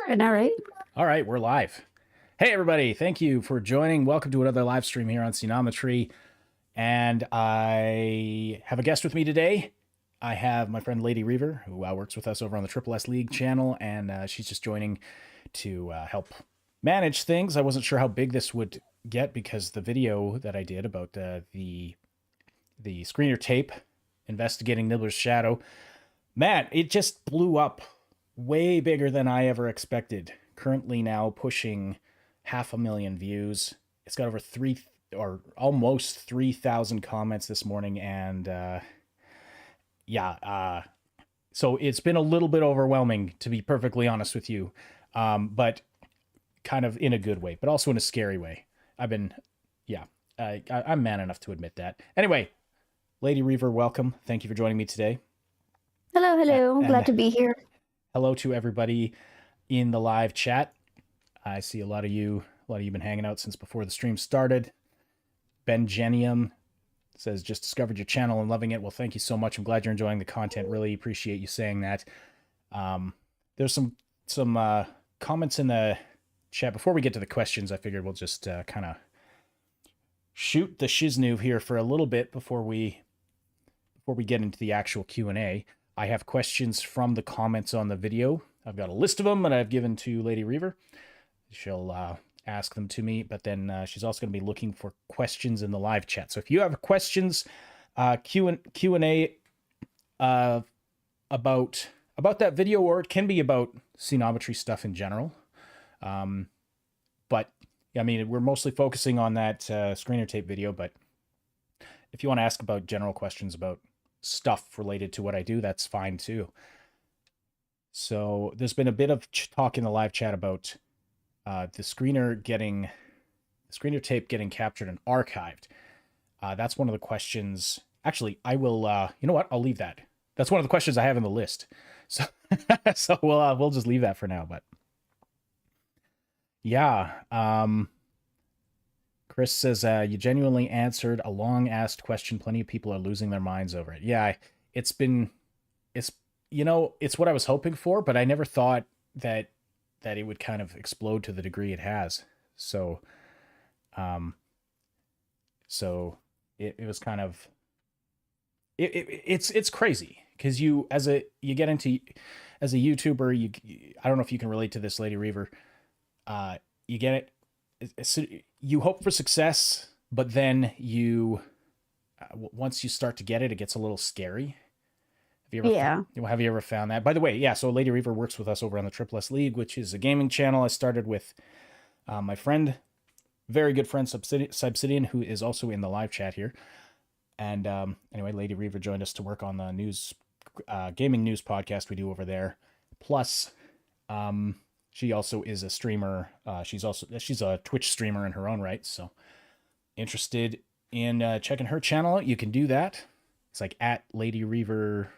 All right. All right, we're live. Hey, everybody. Thank you for joining. Welcome to another live stream here on Sceneometry. And I have a guest with me today. I have my friend Lady Reaver, who works with us over on the Triple S League channel, and she's just joining to help manage things. I wasn't sure how big this would get because the video that I did about the screener tape investigating Nibbler's shadow, man, it just blew up way bigger than I ever expected. Currently now pushing 500,000 views. It's got over almost 3,000 comments this morning, and so it's been a little bit overwhelming, to be perfectly honest with you, but kind of in a good way, but also in a scary way. I'm man enough to admit that. Anyway, Lady Reaver, welcome. Thank you for joining me today. Hello, hello. I'm glad And to be here. hello to everybody in the live chat. I see a lot of you been hanging out since before the stream started. Ben Genium says, just discovered your channel and loving it. Well, thank you so much. I'm glad you're enjoying the content. Really appreciate you saying that. There's some comments in the chat. Before we get to the questions, I figured we'll just kind of shoot the shiznuv here for a little bit before we get into the actual Q&A. I have questions from the comments on the video. I've got a list of them that I've given to Lady Reaver. She'll ask them to me, but then she's also going to be looking for questions in the live chat. So if you have questions, Q&A about that video, or it can be about Sceneometry stuff in general. But I mean, we're mostly focusing on that screener tape video, but if you want to ask about general questions about stuff related to what I do, that's fine too. So there's been a bit of talk in the live chat about the screener tape getting captured and archived. That's one of the questions. Actually, I will. You know what? I'll leave that. That's one of the questions I have in the list. So, so we'll just leave that for now. But yeah, Chris says you genuinely answered a long asked question. Plenty of people are losing their minds over it. Yeah, it's what I was hoping for, but I never thought that it would kind of explode to the degree it has. So, it was kind of it's crazy because you get into as a YouTuber, I don't know if you can relate to this, Lady Reaver. You get it. You hope for success, but then once you start to get it, it gets a little scary. Have you ever found that? By the way, yeah, so Lady Reaver works with us over on the Triple S League, which is a gaming channel I started with my friend, very good friend, Subsidian, who is also in the live chat here. And anyway, Lady Reaver joined us to work on the gaming news podcast we do over there. Plus, she also is a streamer. She's a Twitch streamer in her own right. So interested in checking her channel out, you can do that. It's like at Lady Reaver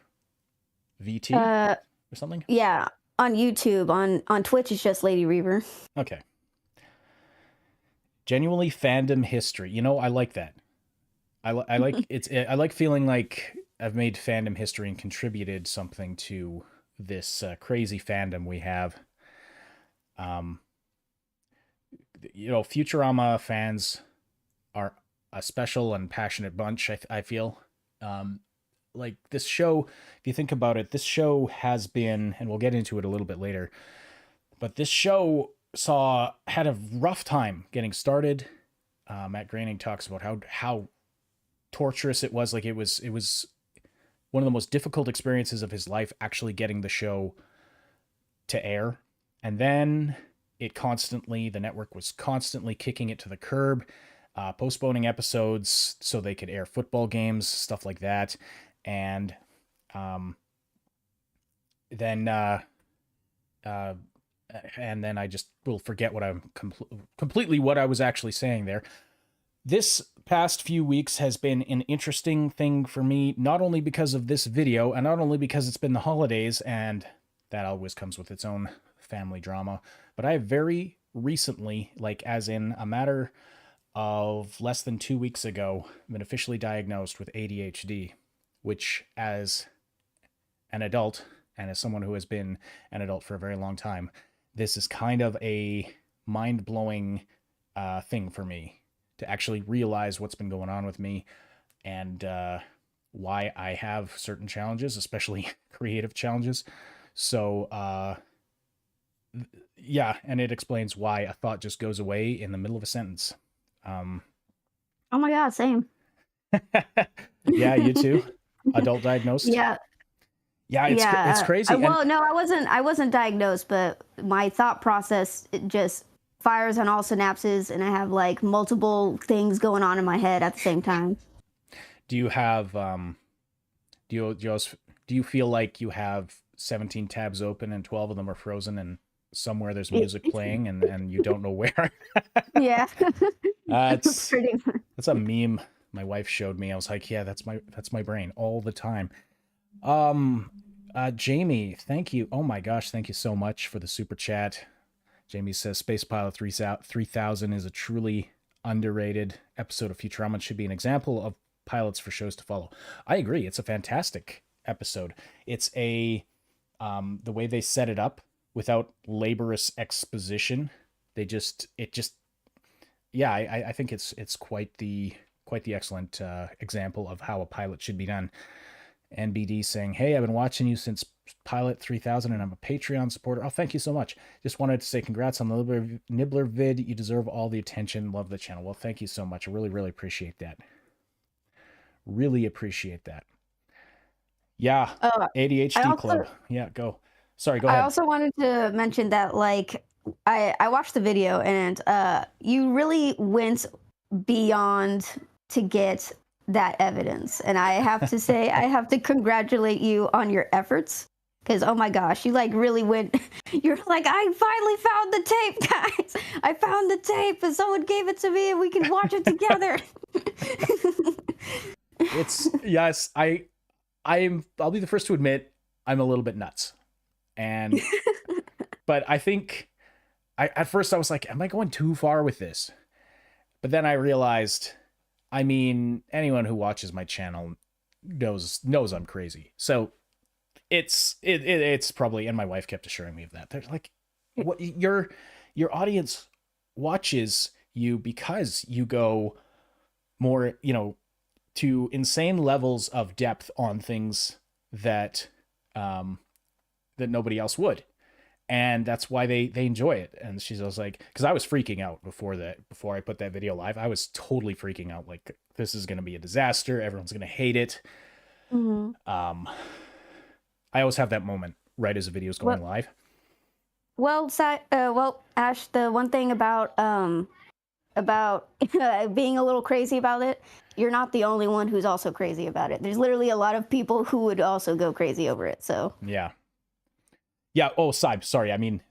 VT or something. Yeah, on YouTube. On Twitch, it's just Lady Reaver. Okay. Genuinely fandom history. I like that. I like I like feeling like I've made fandom history and contributed something to this crazy fandom we have. Futurama fans are a special and passionate bunch, I feel. Like this show, if you think about it, this show has been, and we'll get into it a little bit later, but this show had a rough time getting started. Matt Groening talks about how torturous it was. Like it was one of the most difficult experiences of his life actually getting the show to air. And then the network was constantly kicking it to the curb, postponing episodes so they could air football games, stuff like that. And then I just will forget what I'm completely what I was actually saying there. This past few weeks has been an interesting thing for me, not only because of this video and not only because it's been the holidays and that always comes with its own family drama, but I have very recently, like as in a matter of less than 2 weeks ago, been officially diagnosed with ADHD, which as an adult and as someone who has been an adult for a very long time, this is kind of a mind-blowing thing for me to actually realize what's been going on with me and why I have certain challenges, especially creative challenges. So, yeah, and it explains why a thought just goes away in the middle of a sentence. Oh my God, same. Yeah, you too. Adult diagnosed. Yeah. Yeah, it's Yeah. crazy. Well, no, I wasn't diagnosed, but my thought process, it just fires on all synapses, and I have like multiple things going on in my head at the same time. Do you have do you feel like you have 17 tabs open and 12 of them are frozen and somewhere there's music playing and you don't know where? Yeah. That's Pretty much. that's a meme my wife showed me. I was like, yeah, that's my brain all the time. Jamie, thank you. Oh my gosh, thank you so much for the super chat. Jamie says Space Pilot 3000 is a truly underrated episode of Futurama and should be an example of pilots for shows to follow. I agree. It's a fantastic episode. It's the way they set it up without laborious exposition. Yeah, I think it's quite the excellent example of how a pilot should be done. NBD saying, hey, I've been watching you since Pilot 3000 and I'm a Patreon supporter. Oh, thank you so much. Just wanted to say congrats on the Nibbler vid. You deserve all the attention. Love the channel. Well, thank you so much. I really, really appreciate that. Really appreciate that. Yeah. ADHD Club. Yeah, go. Sorry, go ahead. I also wanted to mention that, like, I watched the video, and you really went beyond to get that evidence. And I have to say, I have to congratulate you on your efforts. Because, oh my gosh, you like really went, you're like, I finally found the tape, guys. I found the tape and someone gave it to me and we can watch it together. Yes, I'll be the first to admit I'm a little bit nuts. And, but I think at first I was like, am I going too far with this? But then I realized, I mean, anyone who watches my channel knows I'm crazy. So it's probably, and my wife kept assuring me of that. They're like, what your audience watches you because you go more, to insane levels of depth on things that that nobody else would. And that's why they enjoy it. And she's always like, because I was freaking out before I put that video live. I was totally freaking out, like, this is going to be a disaster, everyone's going to hate it. Mm-hmm. I always have that moment right as a video is going live. Well, Ash, the one thing about being a little crazy about it, you're not the only one who's also crazy about it. There's literally a lot of people who would also go crazy over it. So yeah. Oh, Saib, sorry. I mean,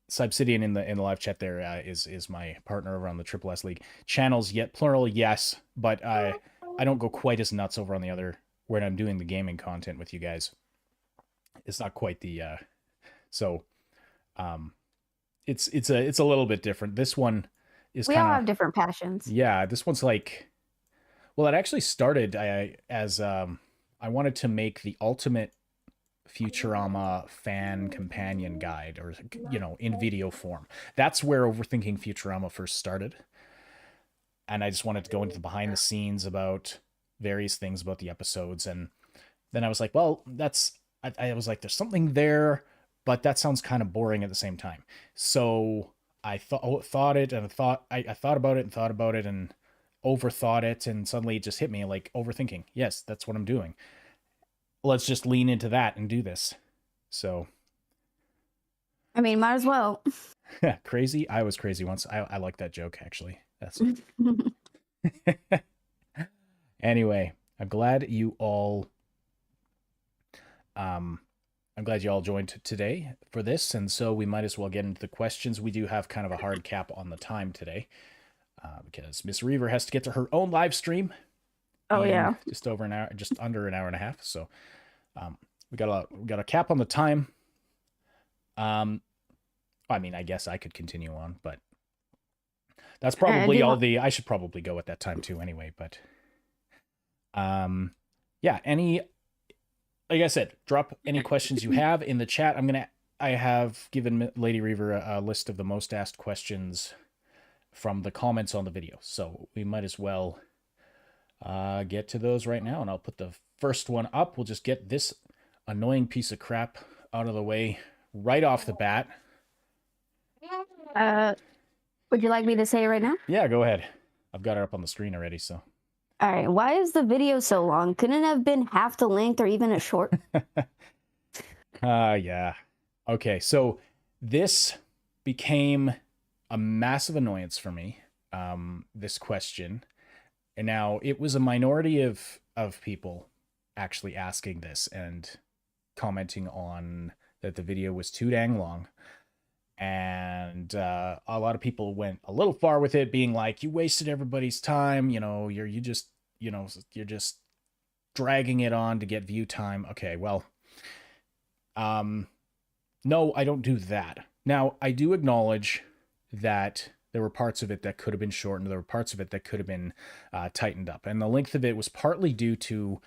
Sibsidian in the live chat there is my partner over on the Triple S League. Channels, yet plural, yes, but I don't go quite as nuts over on the other when I'm doing the gaming content with you guys. It's not quite the it's a little bit different. This one is we all have different passions. Yeah, this one's like, well, it actually started as I wanted to make the ultimate Futurama fan companion guide, or in video form. That's where Overthinking Futurama first started, and I just wanted to go into the behind the scenes about various things about the episodes. And then I was like, well, I was like, there's something there, but that sounds kind of boring at the same time. So I thought about it and thought about it and overthought it, and suddenly it just hit me like, overthinking. Yes, that's what I'm doing. Let's just lean into that and do this. So, I mean, might as well. Crazy. I was crazy once. I like that joke, actually. That's anyway. I'm glad you all joined today for this, and so we might as well get into the questions. We do have kind of a hard cap on the time today, because Miss Reaver has to get to her own live stream. Oh yeah, just over an hour, just under an hour and a half. So, we got a cap on the time. I mean, I guess I could continue on, but that's probably I should probably go at that time too, anyway. But, yeah. Like I said, drop any questions you have in the chat. I'm gonna I have given Lady Reaver a list of the most asked questions from the comments on the video. So we might as well get to those right now. And I'll put the first one up. We'll just get this annoying piece of crap out of the way right off the bat. Would you like me to say it right now? Yeah, go ahead. I've got it up on the screen already, so. All right. Why is the video so long? Couldn't it have been half the length or even a short? Yeah. Okay, so this became a massive annoyance for me, this question. And now it was a minority of people actually asking this and commenting on that the video was too dang long. And a lot of people went a little far with it, being like, you wasted everybody's time, you're just dragging it on to get view time. Okay, well, no, I don't do that. Now, I do acknowledge that there were parts of it that could have been shortened. There were parts of it that could have been tightened up. And the length of it was partly due to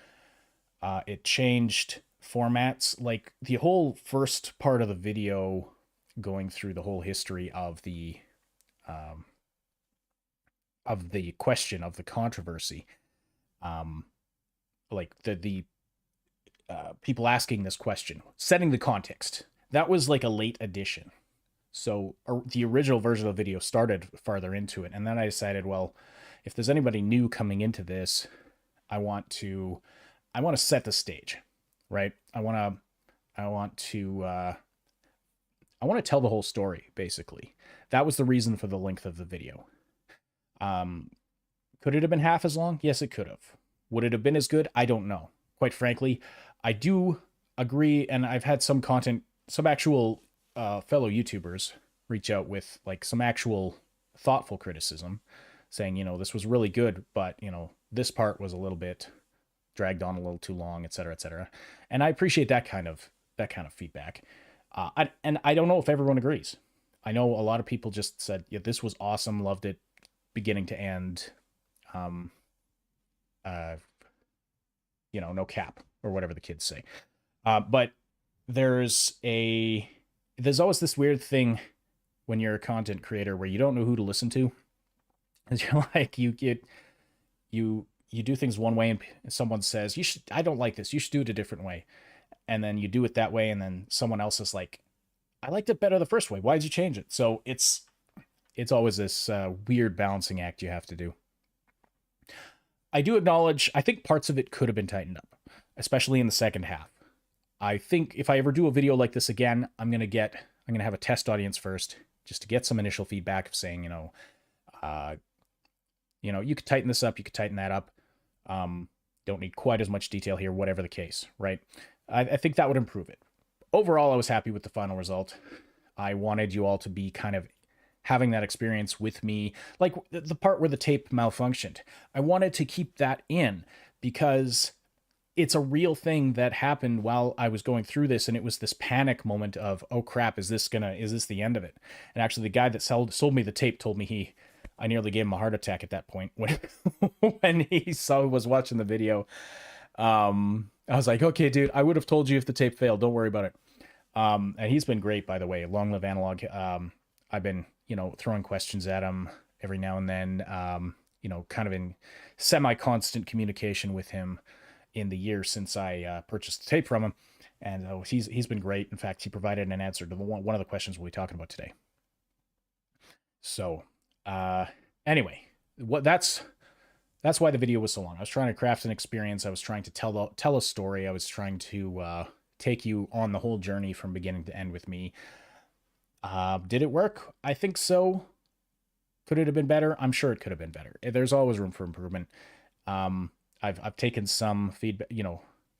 it changed formats. Like the whole first part of the video going through the whole history of the question, of the controversy, like the people asking this question, setting the context. That was like a late addition. So the original version of the video started farther into it. And then I decided, well, if there's anybody new coming into this, I want to set the stage, right? I want to tell the whole story, basically. That was the reason for the length of the video. Could it have been half as long? Yes, it could have. Would it have been as good? I don't know. Quite frankly, I do agree, and I've had some actual fellow YouTubers reach out with like some actual thoughtful criticism, saying, this was really good, but this part was a little bit dragged on a little too long, etc., etc. And I appreciate that kind of feedback. And I don't know if everyone agrees. I know a lot of people just said, yeah, this was awesome, loved it, beginning to end. No cap, or whatever the kids say. But there's always this weird thing when you're a content creator where you don't know who to listen to. And you're like, you do things one way and someone says, I don't like this, you should do it a different way. And then you do it that way, and then someone else is like, I liked it better the first way, why did you change it? So it's always this weird balancing act you have to do. I do acknowledge, I think parts of it could have been tightened up, especially in the second half. I think if I ever do a video like this again, I'm going to have a test audience first, just to get some initial feedback of saying, you could tighten this up, you could tighten that up. Don't need quite as much detail here, whatever the case, right? I think that would improve it. Overall, I was happy with the final result. I wanted you all to be kind of having that experience with me, like the part where the tape malfunctioned. I wanted to keep that in because it's a real thing that happened while I was going through this, and it was this panic moment of, oh crap, is this the end of it? And actually the guy that sold me the tape told me I nearly gave him a heart attack at that point when he was watching the video. I was like, okay, dude, I would have told you if the tape failed, don't worry about it. And he's been great, by the way. Long live analog. I've been, throwing questions at him every now and then, kind of in semi-constant communication with him in the year since I purchased the tape from him. And he's been great. In fact, he provided an answer to one of the questions we'll be talking about today. So, anyway, that's why the video was so long. I was trying to craft an experience. I was trying to tell a story. I was trying to take you on the whole journey from beginning to end with me. Did it work? I think so. Could it have been better? I'm sure it could have been better. There's always room for improvement. I've taken some feedback,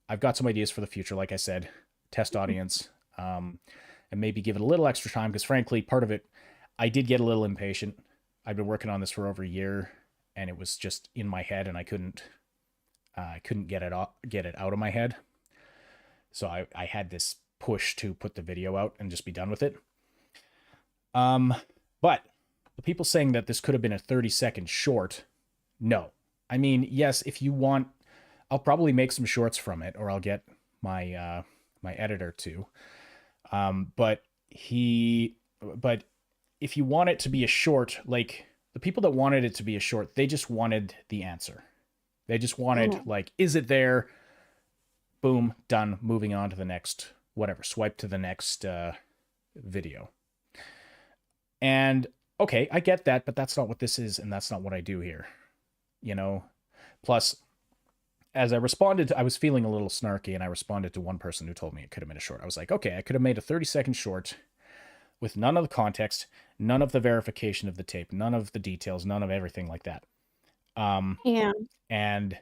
I've got some ideas for the future, like I said, test audience, and maybe give it a little extra time, because frankly, part of it, I did get a little impatient. I've been working on this for over a year, and it was just in my head, and I couldn't get it out of my head. So I had this push to put the video out and just be done with it. But the people saying that this could have been a 30-second short, no. I mean, yes, if you want, I'll probably make some shorts from it, or I'll get my my editor to. But if you want it to be a short, like the people that wanted it to be a short, they just wanted the answer. They just wanted like, is it there? Boom, done. Moving on to the next, whatever. Swipe to the next video. And okay, I get that, but that's not what this is, and that's not what I do here. You know? Plus, as I responded, I was feeling a little snarky, and I responded to one person who told me it could have been a short. I was like, okay, I could have made a 30-second short with none of the context, none of the verification of the tape, none of the details, none of everything like that. Yeah. And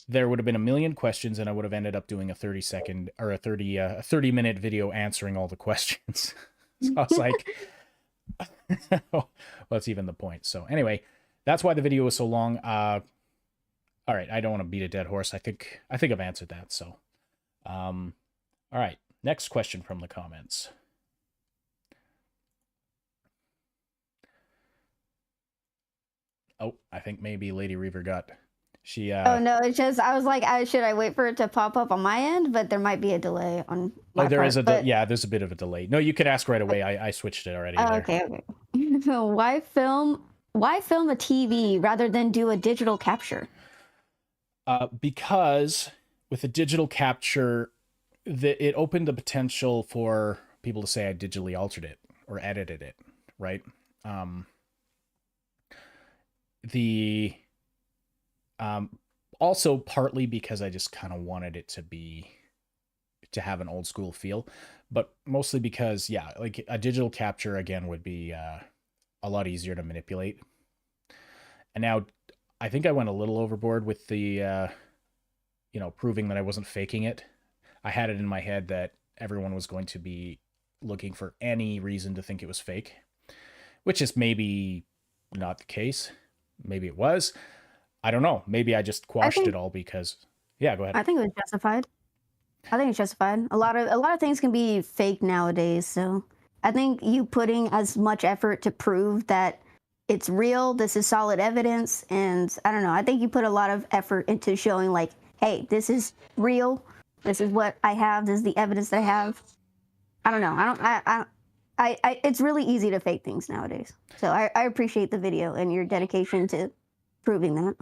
there would have been a million questions, and I would have ended up doing a 30-second or a 30-minute video answering all the questions. So I was like, well, that's even the point. So anyway, that's why the video was so long. All right, I don't want to beat a dead horse. I think I've answered that. So, all right, next question from the comments. Oh, I think maybe Lady Reaver got. She. Oh no, it's just I was like, should I wait for it to pop up on my end? But there might be a delay on my there part, is a yeah. There's a bit of a delay. No, you could ask right away. I switched it already. Oh, okay. So why film a TV rather than do a digital capture? Because with a digital capture, it opened the potential for people to say I digitally altered it or edited it, right? Also partly because I just kind of wanted it to have an old school feel, but mostly because, yeah, like a digital capture again would be a lot easier to manipulate. And now I think I went a little overboard with the proving that I wasn't faking it. I had it in my head that everyone was going to be looking for any reason to think it was fake, which is maybe not the case. Maybe it was. I don't know. Maybe I just quashed it all because, yeah, go ahead. I think it was justified. I think it's justified. A lot of things can be fake nowadays, so I think you putting as much effort to prove that it's real, this is solid evidence, and I don't know, I think you put a lot of effort into showing like, hey, this is real, this is what I have, this is the evidence that I have. I don't know. It's really easy to fake things nowadays. So I appreciate the video and your dedication to proving that.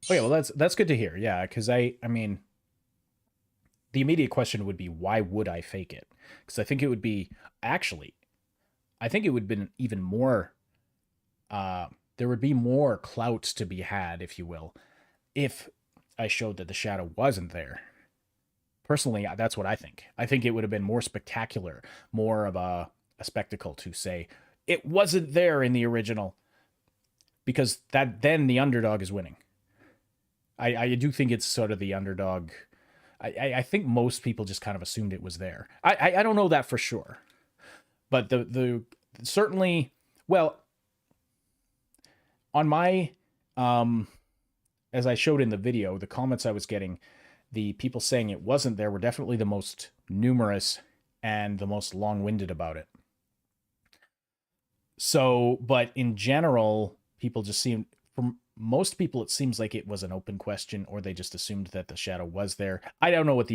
Oh yeah, well that's good to hear. Yeah, because I mean, the immediate question would be, why would I fake it? Because I think it would be I think it would have been even more. There would be more clout to be had, if you will, if I showed that the shadow wasn't there. Personally, that's what I think. I think it would have been more spectacular, more of a spectacle to say it wasn't there in the original, because then the underdog is winning. I do think it's sort of the underdog. I think most people just kind of assumed it was there. I don't know that for sure, but the certainly, well, on my as I showed in the video, the comments I was getting, the people saying it wasn't there were definitely the most numerous and the most long-winded about it. So, but in general, people just seem, for most people, it seems like it was an open question, or they just assumed that the shadow was there. I don't know what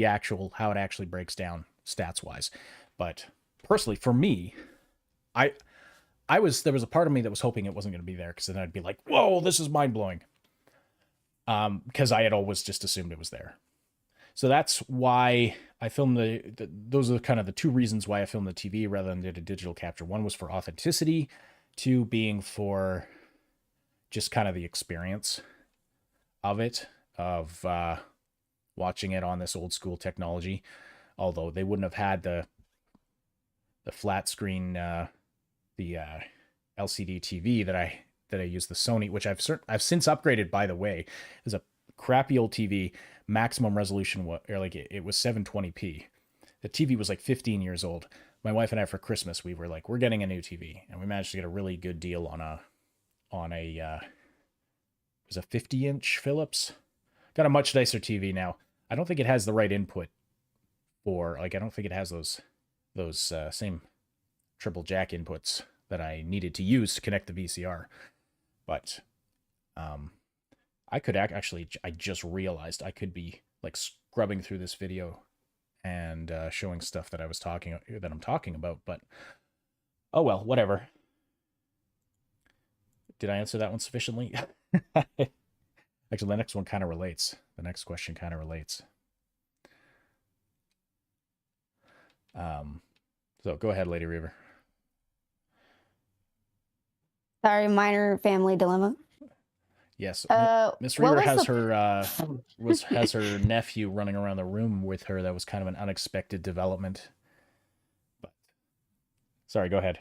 how it actually breaks down stats-wise, but personally, for me, there was a part of me that was hoping it wasn't going to be there, because then I'd be like, whoa, this is mind-blowing. Because I had always just assumed it was there. So that's why I filmed those are kind of the two reasons why I filmed the TV rather than did a digital capture. One was for authenticity, two being for just kind of the experience of it, of watching it on this old school technology. Although they wouldn't have had the flat screen, the LCD TV that I use, the Sony, which I've since upgraded, by the way. It's a crappy old TV. Maximum resolution it was 720p. The TV was like 15 years old. My wife and I, for Christmas, we were like, we're getting a new TV, and we managed to get a really good deal on a it was a 50-inch Philips. Got a much nicer TV now. I don't think it has the right input for, like, I don't think it has those same triple jack inputs that I needed to use to connect the VCR. But I could actually, I just realized I could be like scrubbing through this video and showing stuff that I'm talking about. But oh well, whatever. Did I answer that one sufficiently? Actually, the next one kind of relates. The next question kind of relates. So go ahead, Lady Reaver. Sorry, minor family dilemma. Yes, Miss Reaver has her nephew running around the room with her. That was kind of an unexpected development. But sorry, go ahead.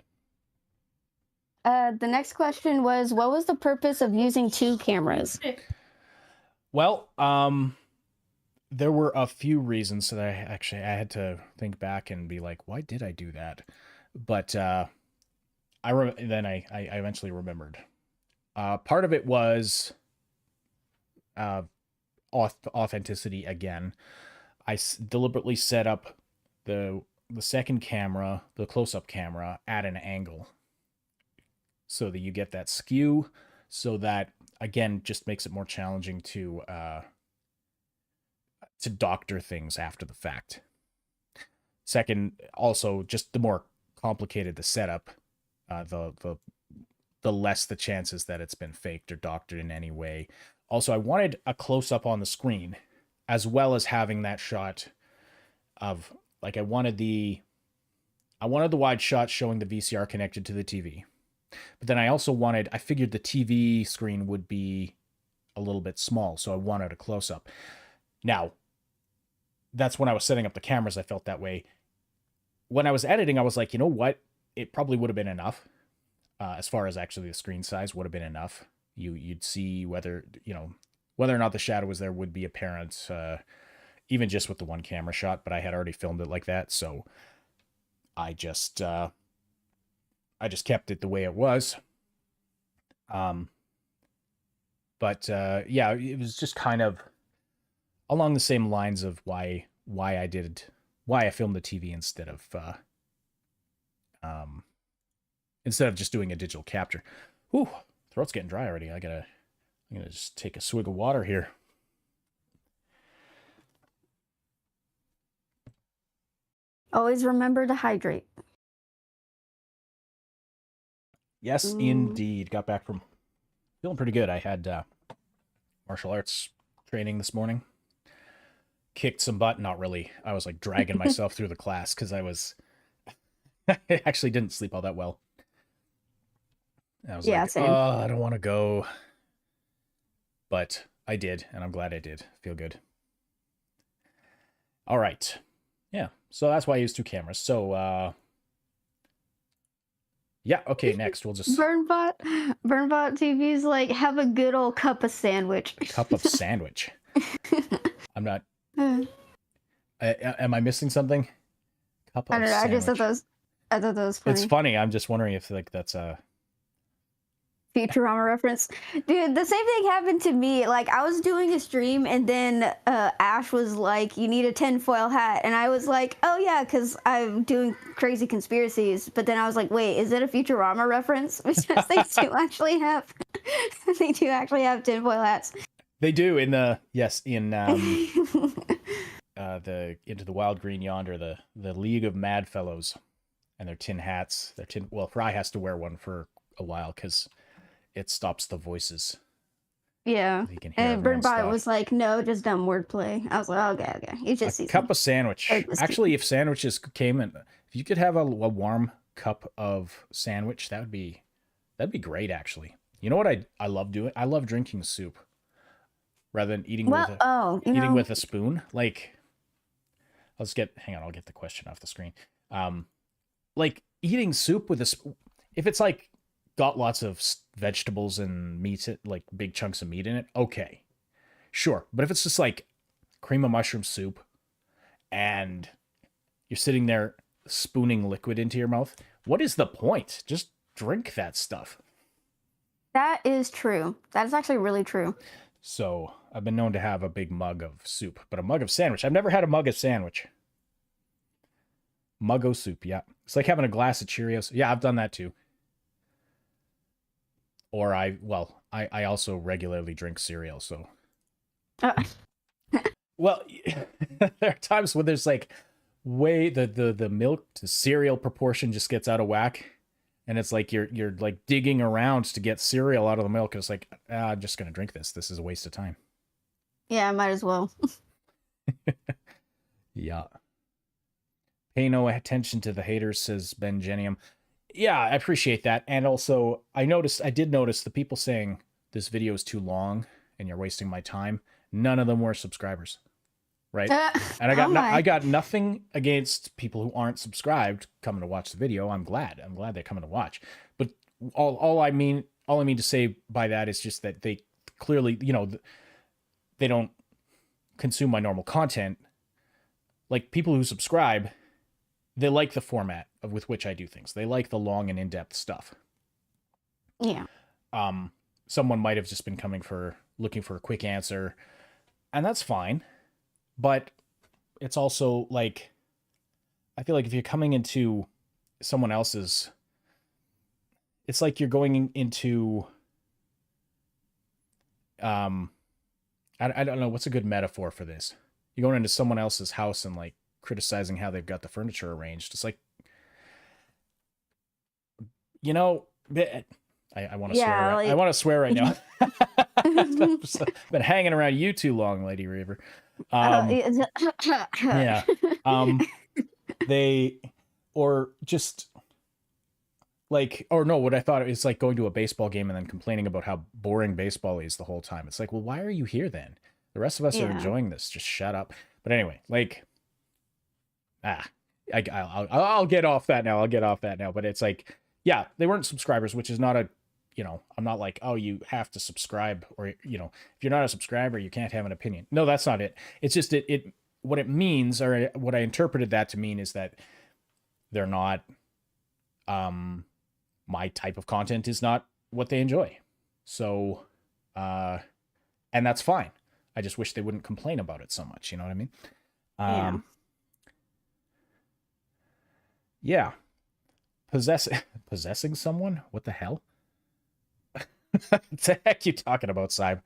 The next question was, what was the purpose of using 2 cameras? Well, there were a few reasons that I had to think back and be like, why did I do that? But then I eventually remembered. Part of it was authenticity again. I deliberately set up the second camera, the close-up camera, at an angle so that you get that skew, so that again just makes it more challenging to doctor things after the fact. Second, also just the more complicated the setup, the less the chances that it's been faked or doctored in any way. Also, I wanted a close-up on the screen, as well as having that shot of, like, I wanted the wide shot showing the VCR connected to the TV. But then I figured the TV screen would be a little bit small, so I wanted a close-up. Now, that's when I was setting up the cameras, I felt that way. When I was editing, I was like, you know what? It probably would have been enough. As far as actually the screen size would have been enough. You'd see whether or not the shadow was there would be apparent, even just with the one camera shot, but I had already filmed it like that, so I just kept it the way it was. But yeah, it was just kind of along the same lines of why I filmed the TV instead of just doing a digital capture. Whew, throat's getting dry already. I'm gonna just take a swig of water here. Always remember to hydrate. Yes, indeed. Got back from feeling pretty good. I had martial arts training this morning. Kicked some butt. Not really. I was like dragging myself through the class because I actually didn't sleep all that well. I was like, same. oh, I don't want to go. But I did, and I'm glad I did. Feel good. All right. Yeah, so that's why I use 2 cameras. So, yeah, okay, next we'll just... Burnbot TV's like, have a good old cup of sandwich. Cup of sandwich. I'm not... am I missing something? Cup of I don't know, sandwich. I thought that was funny. It's funny, I'm just wondering if like that's a... Futurama reference. Dude, the same thing happened to me. Like, I was doing a stream and then Ash was like, you need a tinfoil hat. And I was like, oh yeah, because I'm doing crazy conspiracies. But then I was like, wait, is it a Futurama reference? Because they do actually have tinfoil hats. They do in the Into the Wild Green Yonder, the League of Mad Fellows, and their tin hats. Well, Fry has to wear one for a while because it stops the voices. Yeah. And Burnbot was like, no, just dumb wordplay. I was like, okay. You just a cup of sandwich. Actually, if sandwiches came in, if you could have a warm cup of sandwich, that'd be great, actually. You know what I love doing? I love drinking soup rather than eating with a spoon. Like, hang on, I'll get the question off the screen. Like eating soup with if it's like got lots of vegetables and meat, like big chunks of meat in it, okay, sure. But if it's just like cream of mushroom soup and you're sitting there spooning liquid into your mouth, what is the point? Just drink that stuff. That is true. That is actually really true. So I've been known to have a big mug of soup, but a mug of sandwich, I've never had a mug of sandwich. Muggo soup, yeah. It's like having a glass of Cheerios. Yeah, I've done that too. Or I also regularly drink cereal, so. Well, there are times when there's like way the milk to cereal proportion just gets out of whack, and it's like you're like digging around to get cereal out of the milk. It's like, I'm just gonna drink this. This is a waste of time. Yeah, I might as well. Yeah. Pay no attention to the haters, says Ben Genium. Yeah, I appreciate that. And also, I did notice the people saying this video is too long and you're wasting my time. None of them were subscribers, right? And I got nothing against people who aren't subscribed coming to watch the video. I'm glad they're coming to watch. But all I mean to say by that is just that they clearly, they don't consume my normal content. Like, people who subscribe, they like the format with which I do things. They like the long and in-depth stuff. Yeah. Someone might have just been looking for a quick answer, and that's fine. But it's also like, I feel like if you're coming into someone else's, it's like you're going into, I don't know, what's a good metaphor for this? You're going into someone else's house and like criticizing how they've got the furniture arranged. It's like, I want to swear. I want to swear right now. Been hanging around you too long, Lady Reaver. Yeah. What I thought is like going to a baseball game and then complaining about how boring baseball is the whole time. It's like, well, why are you here then? The rest of us are enjoying this. Just shut up. But anyway, like, I'll get off that now. But it's like, yeah, they weren't subscribers, which is not I'm not like, oh, you have to subscribe, or, if you're not a subscriber, you can't have an opinion. No, that's not it. It's just what it means, or what I interpreted that to mean, is that they're not, my type of content is not what they enjoy. So, and that's fine. I just wish they wouldn't complain about it so much. You know what I mean? Yeah. Possessing someone? What the hell? What the heck you talking about, Sybe?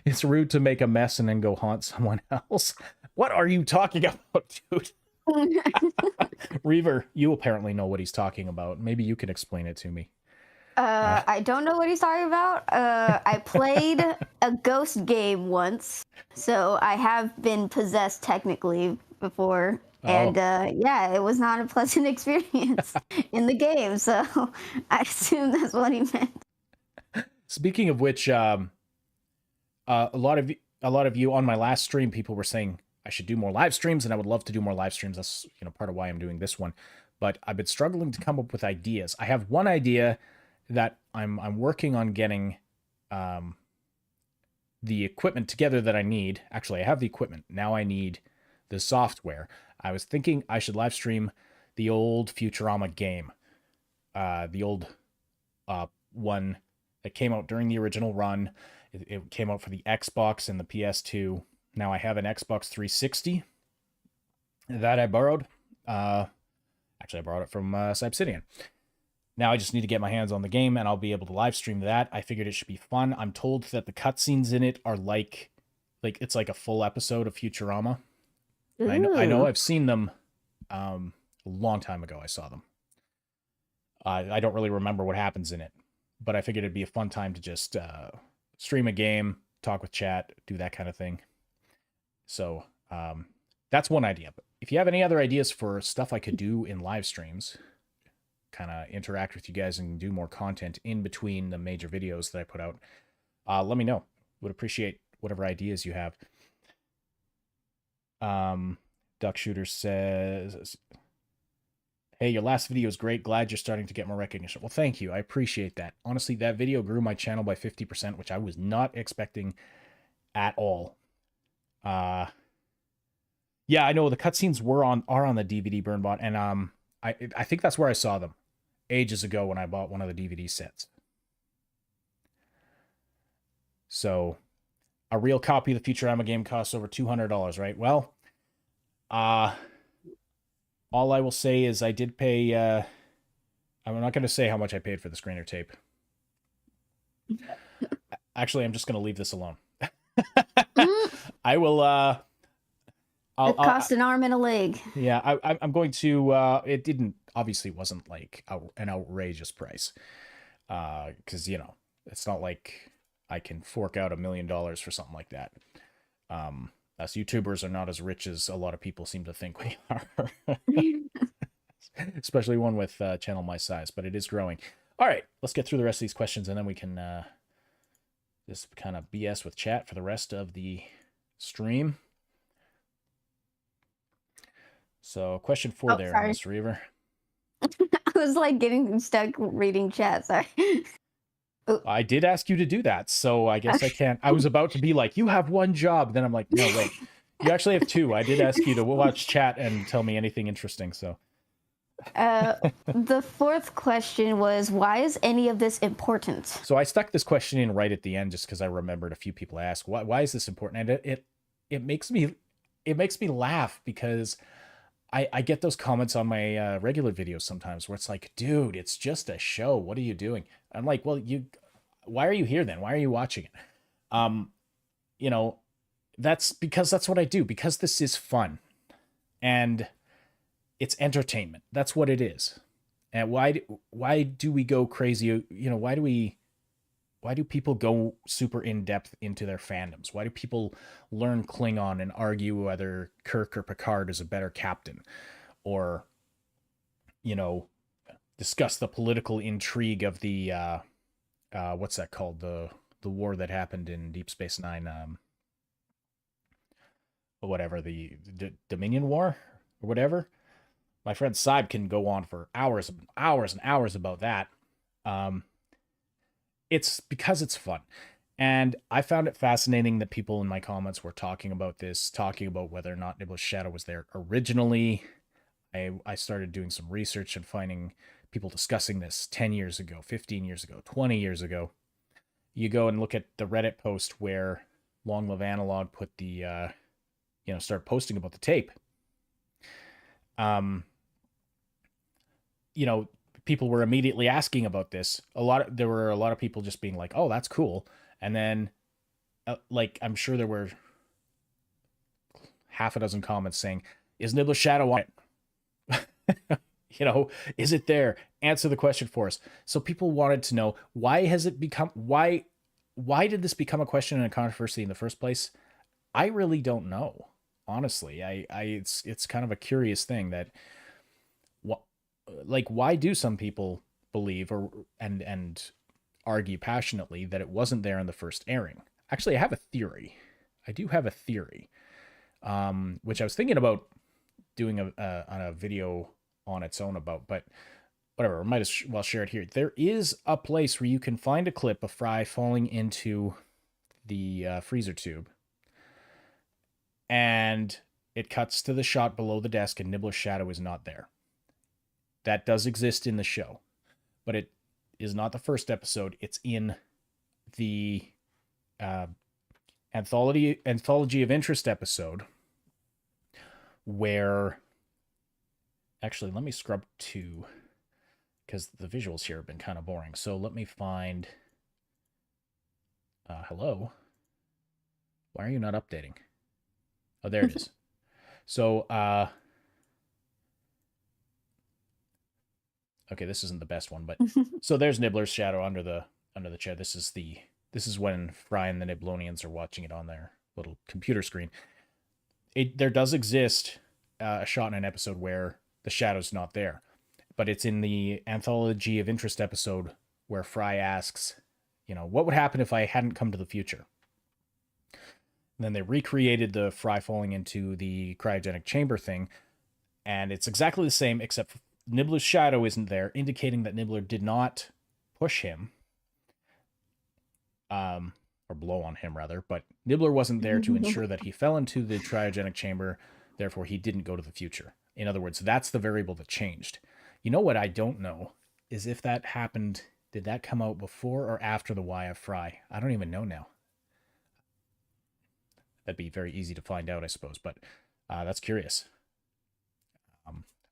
It's rude to make a mess and then go haunt someone else. What are you talking about, dude? Reaver, you apparently know what he's talking about. Maybe you can explain it to me. I don't know what he's talking about. I played a ghost game once, so I have been possessed technically before. And it was not a pleasant experience in the game, so I assume that's what he meant. Speaking of which, a lot of you on my last stream, people were saying I should do more live streams, and I would love to do more live streams. That's part of why I'm doing this one. But I've been struggling to come up with ideas. I have one idea that I'm working on getting the equipment together that I need. Actually, I have the equipment. Now I need the software. I was thinking I should live stream the old Futurama game. The old one that came out during the original run. It came out for the Xbox and the PS2. Now I have an Xbox 360 that I borrowed. Actually, I borrowed it from Obsidian. Now I just need to get my hands on the game, and I'll be able to live stream that. I figured it should be fun. I'm told that the cutscenes in it are like it's like a full episode of Futurama. I know I've seen them a long time ago. I saw them. I don't really remember what happens in it, but I figured it'd be a fun time to just stream a game, talk with chat, do that kind of thing. So that's one idea. But if you have any other ideas for stuff I could do in live streams, kind of interact with you guys and do more content in between the major videos that I put out, let me know. Would appreciate whatever ideas you have. Duck Shooter says, hey, your last video is great. Glad you're starting to get more recognition. Well, thank you. I appreciate that. Honestly, that video grew my channel by 50%, which I was not expecting at all. Yeah, I know the cutscenes are on the DVD burn bot, and I think that's where I saw them ages ago when I bought one of the DVD sets. So a real copy of the Futurama game costs over $200, right? Well, all I will say is I did pay, I'm not going to say how much I paid for the screener tape. Actually, I'm just going to leave this alone. I will, I'll, It I'll cost an arm and a leg. yeah, I'm going to. It didn't obviously wasn't like an outrageous price, because it's not like I can fork out $1 million for something like that. Us YouTubers are not as rich as a lot of people seem to think we are, especially one with a channel my size. But it is growing. All right, let's get through the rest of these questions, and then we can just kind of BS with chat for the rest of the stream. So, question 4 there, sorry. Mr. Reaver. I was like getting stuck reading chat. Sorry. I did ask you to do that, so I guess I can't. I was about to be like, you have one job. Then I'm like, no, wait. You actually have two. I did ask you to watch chat and tell me anything interesting, so. The fourth question was, why is any of this important? So I stuck this question in right at the end just because I remembered a few people ask, why is this important? And it makes me laugh because I get those comments on my regular videos sometimes where it's like, dude, it's just a show. What are you doing? I'm like, well, why are you here then? Why are you watching it? That's because that's what I do, because this is fun and it's entertainment. That's what it is. And why do we go crazy? Why do people go super in depth into their fandoms? Why do people learn Klingon and argue whether Kirk or Picard is a better captain, or discuss the political intrigue of the what's that called, the war that happened in Deep Space Nine, whatever, the Dominion War or whatever. My friend Saib can go on for hours and hours and hours about that. It's because it's fun. And I found it fascinating that people in my comments were talking about this, talking about whether or not Nibbler's Shadow was there originally. I started doing some research and finding people discussing this 10 years ago, 15 years ago, 20 years ago. You go and look at the Reddit post where Long Live Analog put the, started posting about the tape. People were immediately asking about this. There were a lot of people just being like, "Oh, that's cool," and then, I'm sure there were half a dozen comments saying, "Is Nibbler's Shadow on it?" Is it there? Answer the question for us. So people wanted to know, why did this become a question and a controversy in the first place? I really don't know. Honestly, it's kind of a curious thing that, why do some people believe and argue passionately that it wasn't there in the first airing? Actually, I have a theory. I do have a theory, which I was thinking about doing a video on its own about, but whatever, I might as well share it here. There is a place where you can find a clip of Fry falling into the freezer tube, and it cuts to the shot below the desk, and Nibbler's Shadow is not there. That does exist in the show, but it is not the first episode. It's in the anthology of interest episode, where, actually, let me scrub to, because the visuals here have been kind of boring. So let me find, hello? Why are you not updating? Oh, there it is. So, okay, this isn't the best one, but so there's Nibbler's Shadow under the chair. This is when Fry and the Nibblonians are watching it on their little computer screen. There does exist a shot in an episode where the Shadow's not there, but it's in the anthology of interest episode where Fry asks, what would happen if I hadn't come to the future? And then they recreated the Fry falling into the cryogenic chamber thing, and it's exactly the same, except Nibbler's Shadow isn't there, indicating that Nibbler did not push him, or blow on him rather, but Nibbler wasn't there to ensure that he fell into the cryogenic chamber, therefore he didn't go to the future. In other words, that's the variable that changed. You know what I don't know is if that happened, did that come out before or after the Y of Fry? I don't even know now. That'd be very easy to find out, I suppose, but that's curious.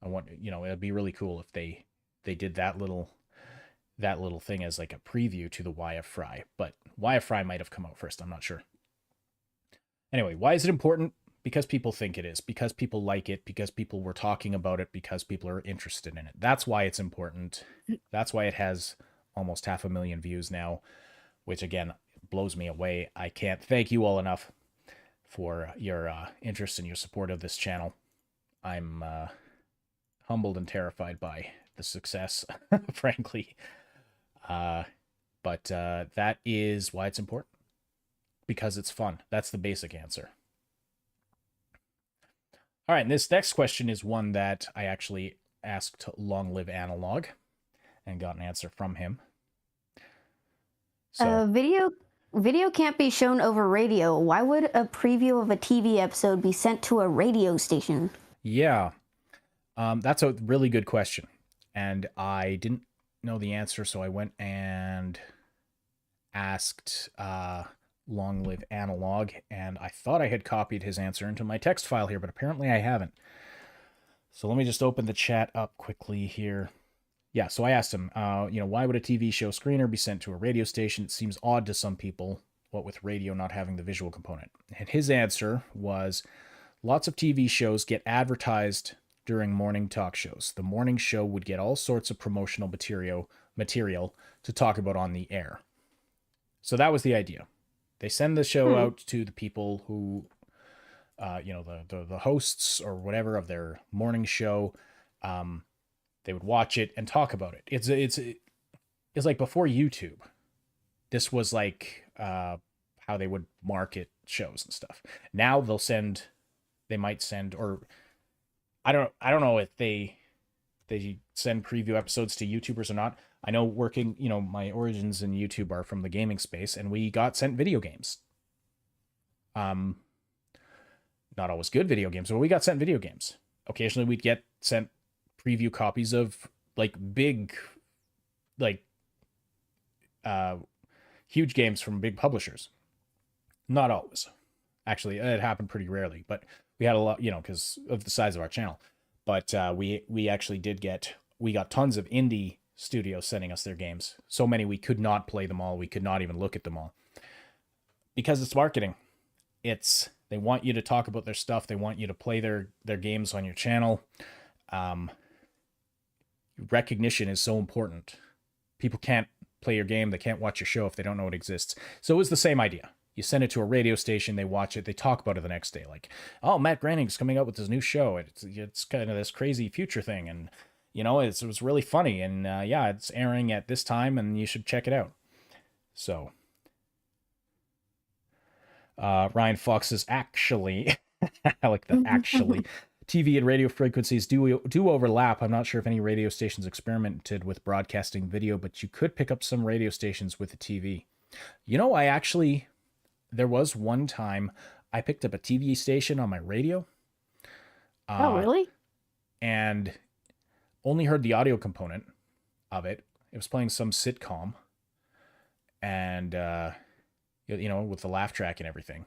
I want, it'd be really cool if they did that little thing as like a preview to the Y of Fry, but Y of Fry might have come out first. I'm not sure. Anyway, why is it important? because people think it is, because people like it, because people were talking about it, because people are interested in it. That's why it's important. That's why it has almost 500,000 views now, which again blows me away. I can't thank you all enough for your interest and your support of this channel. I'm humbled and terrified by the success, frankly. But that is why it's important. Because it's fun. That's the basic answer. All right, and this next question is one that I actually asked Long Live Analog and got an answer from him. So, video can't be shown over radio. Why would a preview of a TV episode be sent to a radio station? Yeah, that's a really good question. And I didn't know the answer, so I went and asked Long Live Analog, and I thought I had copied his answer into my text file here, but apparently I haven't. So let me just open the chat up quickly here. Yeah, so I asked him, why would a TV show screener be sent to a radio station? It seems odd to some people, what with radio not having the visual component. And his answer was, lots of TV shows get advertised during morning talk shows. The morning show would get all sorts of promotional material to talk about on the air. So that was the idea. They send the show out to the people who, the hosts or whatever of their morning show. They would watch it and talk about it. It's like before YouTube. This was like how they would market shows and stuff. Now they might send, or I don't know if they send preview episodes to YouTubers or not. I know working, my origins in YouTube are from the gaming space, and we got sent video games. Not always good video games, but we got sent video games. Occasionally we'd get sent preview copies of big, huge games from big publishers. Not always. Actually, it happened pretty rarely, but we had a lot, because of the size of our channel. But we actually we got tons of indie studios sending us their games. So many we could not play them all. We could not even look at them all. Because it's marketing. They want you to talk about their stuff. They want you to play their games on your channel. Recognition is so important. People can't play your game. They can't watch your show if they don't know it exists. So it was the same idea. You send it to a radio station, they watch it, they talk about it the next day. Like, oh, Matt Groening's coming out with this new show. It's kind of this crazy future thing. And, it was really funny. And it's airing at this time and you should check it out. So Ryan Fox says, actually, I like that, actually. TV and radio frequencies do overlap. I'm not sure if any radio stations experimented with broadcasting video, but you could pick up some radio stations with a TV. There was one time I picked up a TV station on my radio. Oh, really? And only heard the audio component of it. It was playing some sitcom. And, with the laugh track and everything.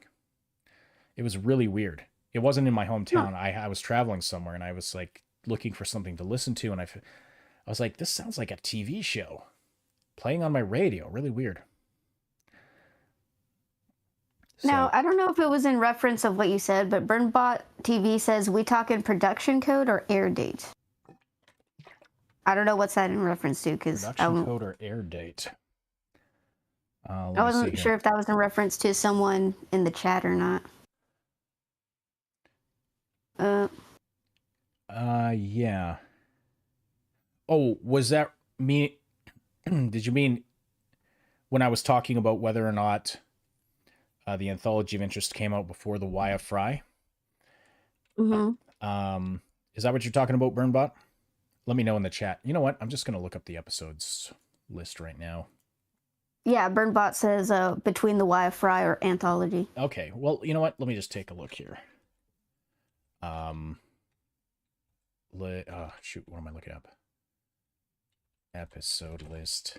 It was really weird. It wasn't in my hometown. I was traveling somewhere and I was looking for something to listen to. And I was like, this sounds like a TV show playing on my radio. Really weird. Now, I don't know if it was in reference of what you said, but BurnBot TV says, we talk in production code or air date? I don't know what's that in reference to, because production code or air date. I wasn't sure if that was in reference to someone in the chat or not. Yeah. Oh, was that me? Did you mean when I was talking about whether or not the Anthology of Interest came out before the Why of Fry? Mm-hmm. Is that what you're talking about, BurnBot? Let me know in the chat. You know what? I'm just going to look up the episodes list right now. Yeah, BurnBot says between the Why of Fry or Anthology. Okay, well, you know what? Let me just take a look here. Shoot, what am I looking up? Episode list.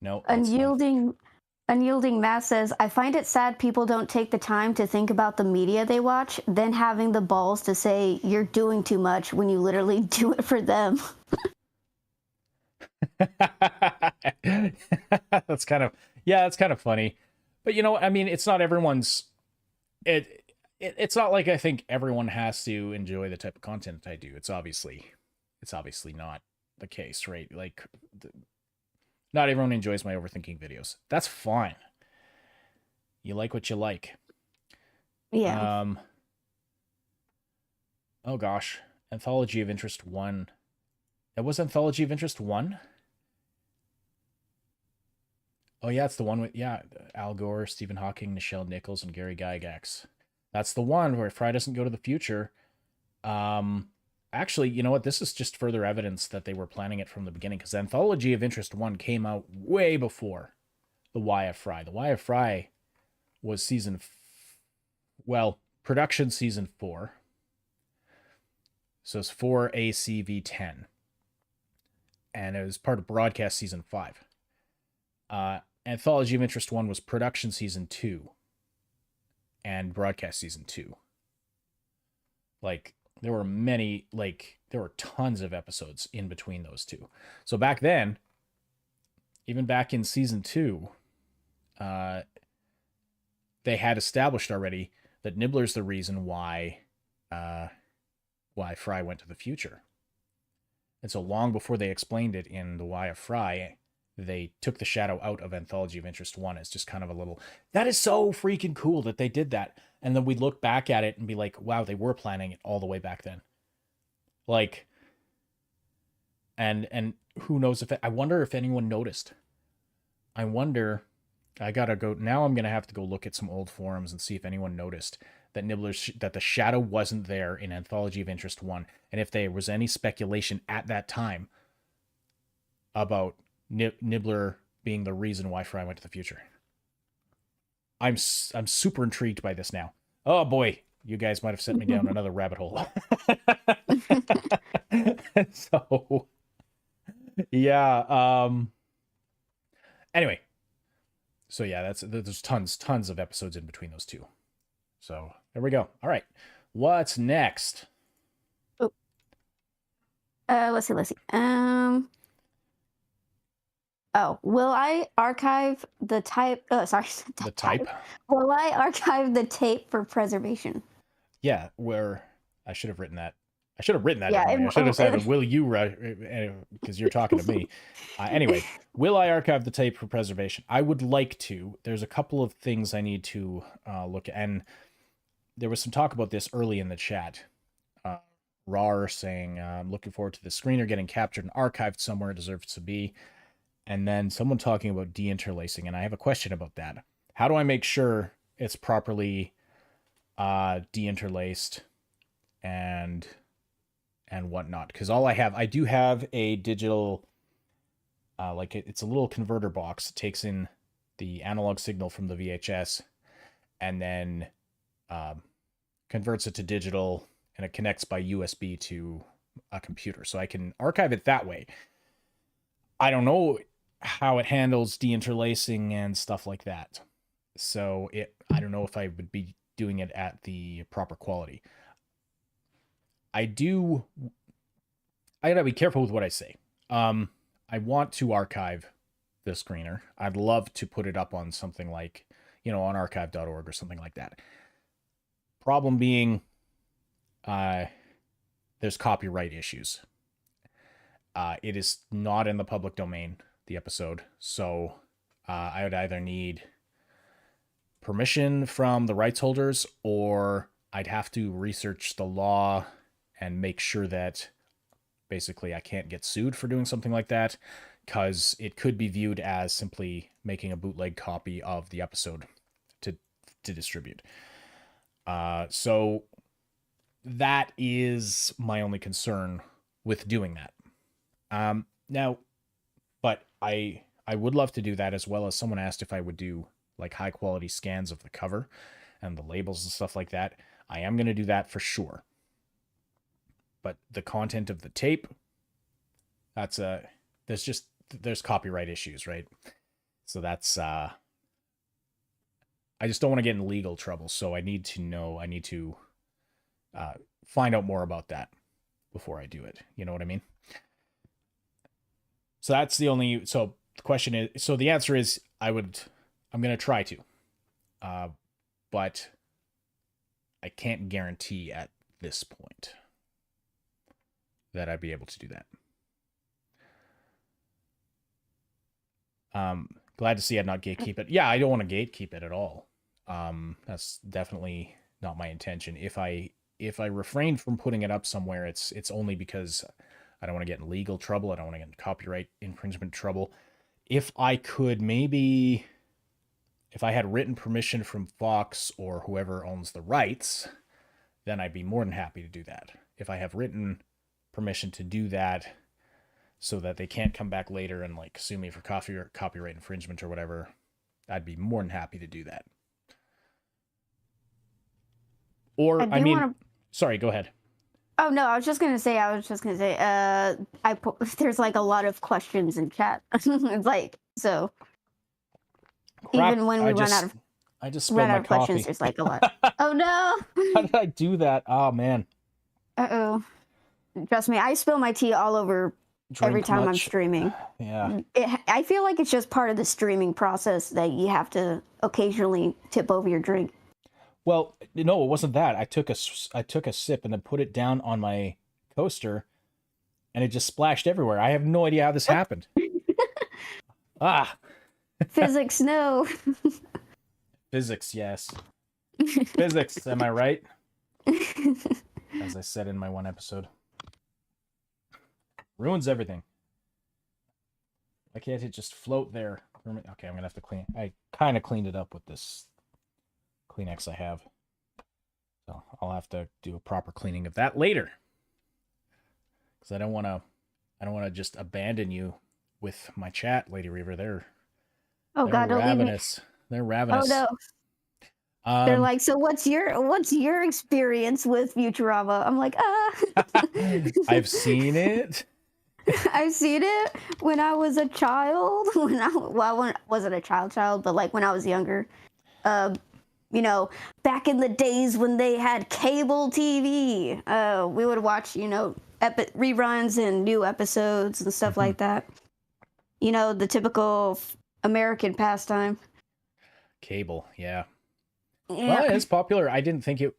No. Unyielding Mass says, I find it sad people don't take the time to think about the media they watch, then having the balls to say you're doing too much when you literally do it for them. That's kind of funny. But I mean, it's not everyone's. It's not like I think everyone has to enjoy the type of content I do. It's obviously not the case, right? Like, not everyone enjoys my overthinking videos. That's fine. You like what you like. Yeah. Oh gosh, Anthology of Interest 1. It was Anthology of Interest 1? Oh yeah, it's the one with Al Gore, Stephen Hawking, Nichelle Nichols, and Gary Gygax. That's the one where Fry doesn't go to the future. Actually, you know what? This is just further evidence that they were planning it from the beginning, because Anthology of Interest 1 came out way before The Why of Fry. The Why of Fry was production season 4. So it's 4 ACV10. And it was part of broadcast season 5. Anthology of Interest 1 was production season 2 and broadcast season 2. Like, there were tons of episodes in between those two. So back then, even back in season 2, they had established already that Nibbler's the reason why Fry went to the future. And so long before they explained it in The Why of Fry, they took the shadow out of Anthology of Interest 1 as just kind of a little, that is so freaking cool that they did that. And then we look back at it and be like, wow, they were planning it all the way back then. Like, and who knows I wonder if anyone noticed. I wonder, I'm going to have to go look at some old forums and see if anyone noticed that that the shadow wasn't there in Anthology of Interest 1. And if there was any speculation at that time about Nibbler being the reason why Fry went to the future. I'm super intrigued by this now. Oh boy, you guys might have sent me down another rabbit hole. So, yeah. Anyway, so yeah, there's tons of episodes in between those two. So there we go. All right, what's next? Oh. Let's see. Oh, will I archive the type? The type. Will I archive the tape for preservation? Yeah, where I should have written that. I should have written that. Yeah, I should have said, "Will you?" Because you're talking to me. Anyway, will I archive the tape for preservation? I would like to. There's a couple of things I need to look at, and there was some talk about this early in the chat. Rar saying, "I'm looking forward to the screener getting captured and archived somewhere it deserves to be." And then someone talking about deinterlacing, and I have a question about that. How do I make sure it's properly deinterlaced and whatnot? Because I do have a digital, it's a little converter box. It takes in the analog signal from the VHS and then converts it to digital, and it connects by USB to a computer. So I can archive it that way. I don't know how it handles deinterlacing and stuff like that. So I don't know if I would be doing it at the proper quality. I gotta be careful with what I say. I want to archive the screener. I'd love to put it up on something like, on archive.org or something like that. Problem being, there's copyright issues. It is not in the public domain, the episode. So I would either need permission from the rights holders, or I'd have to research the law and make sure that basically I can't get sued for doing something like that, because it could be viewed as simply making a bootleg copy of the episode to distribute. So that is my only concern with doing that. Now, but I would love to do that, as well as someone asked if I would do like high quality scans of the cover and the labels and stuff like that. I am going to do that for sure. But the content of the tape, there's copyright issues, right? So that's, I just don't want to get in legal trouble. So I need to find out more about that before I do it. You know what I mean? So that's the answer is I'm going to try to. But I can't guarantee at this point that I'd be able to do that. Glad to see I'd not gatekeep it. Yeah, I don't want to gatekeep it at all. That's definitely not my intention. If I refrain from putting it up somewhere, it's only because I don't want to get in legal trouble. I don't want to get in copyright infringement trouble. If I could maybe, if I had written permission from Fox or whoever owns the rights, then I'd be more than happy to do that. If I have written permission to do that so that they can't come back later and like sue me for copyright infringement or whatever, I'd be more than happy to do that. Or, I mean, sorry, go ahead. Oh no, I was just gonna say, there's like a lot of questions in chat. It's like, so Crap, even when we run out of questions, there's like a lot. Oh no! How did I do that? Oh man. Uh-oh. Trust me, I spill my tea all over every time I'm streaming. Yeah. I feel like it's just part of the streaming process that you have to occasionally tip over your drink. Well, no, it wasn't that. I took a sip and then put it down on my coaster, and it just splashed everywhere. I have no idea how this happened. Physics, no. Physics, yes. Physics, am I right? As I said in my one episode. Ruins everything. Why can't it just float there? Okay, I'm gonna have to clean. I kind of cleaned it up with this Kleenex I have. So I'll have to do a proper cleaning of that later. Because I don't want to just abandon you with my chat, Lady Reaver. They're ravenous. They're ravenous. Oh no. They're like, so what's your experience with Futurama? I'm like, I've seen it. I've seen it when I was a child. I wasn't a child, but like when I was younger. You know, back in the days when they had cable TV, we would watch, reruns and new episodes and stuff like that. You know, the typical American pastime. Cable, yeah. Well, it's popular. I didn't think it.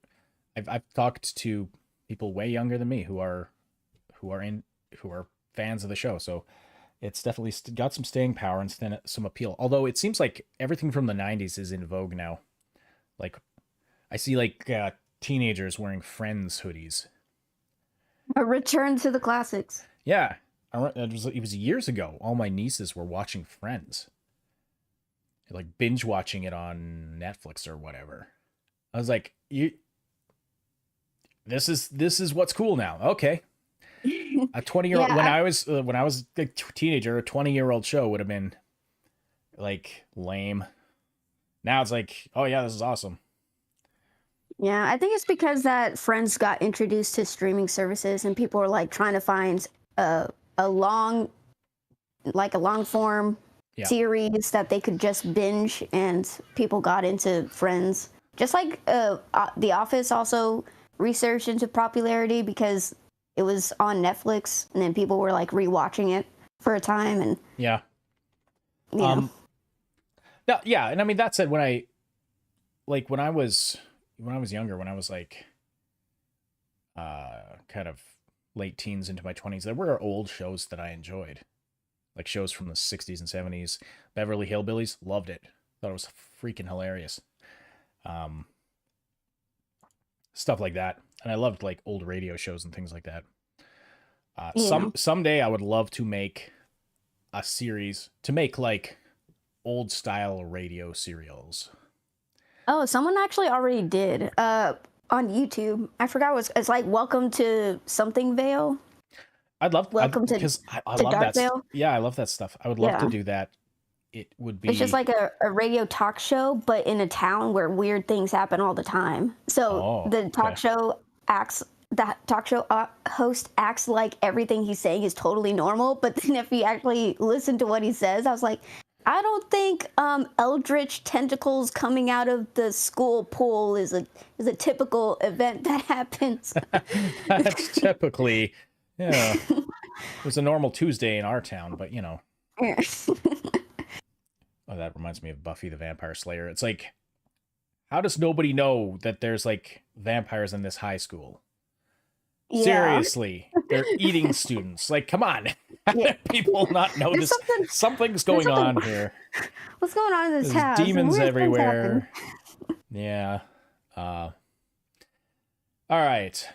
I've talked to people way younger than me who are fans of the show, so it's definitely got some staying power and some appeal. Although it seems like everything from the 90s is in vogue now. Like, I see like teenagers wearing Friends hoodies. A return to the classics. Yeah, it was years ago. All my nieces were watching Friends, like binge watching it on Netflix or whatever. I was like, this is what's cool now. Okay, a 20-year-old when I was a teenager, a 20-year-old show would have been like lame. Now it's like, oh yeah, this is awesome. Yeah, I think it's because that Friends got introduced to streaming services and people were like trying to find a long form series that they could just binge, and people got into Friends. Just like The Office also researched into popularity because it was on Netflix, and then people were like rewatching it for a time, and yeah. No, yeah, and I mean that said, when I was younger, when I was like kind of late teens into my 20s, there were old shows that I enjoyed. Like shows from the 60s and 70s. Beverly Hillbillies, loved it. Thought it was freaking hilarious. Stuff like that. And I loved like old radio shows and things like that. Someday I would love to make a series to make like old style radio serials. Oh, someone actually already did on YouTube. I forgot it's like Welcome to Something Vale. I'd love Welcome to love Dark Vale. Yeah, I love that stuff. I would love to do that. It would be. It's just like a radio talk show, but in a town where weird things happen all the time. So the talk show host acts like everything he's saying is totally normal, but then if you actually listen to what he says, I was like, I don't think eldritch tentacles coming out of the school pool is a typical event that happens. That's typically, yeah. It was a normal Tuesday in our town, but you know. Yeah. Oh, that reminds me of Buffy the Vampire Slayer. It's like How does nobody know that there's like vampires in this high school? Yeah. Seriously, they're eating students. Like, come on. How Yeah. do people not know There's this? something. Something's There's going something. on here. What's going on in this There's house? demons Weird things happen. everywhere. Yeah. All right.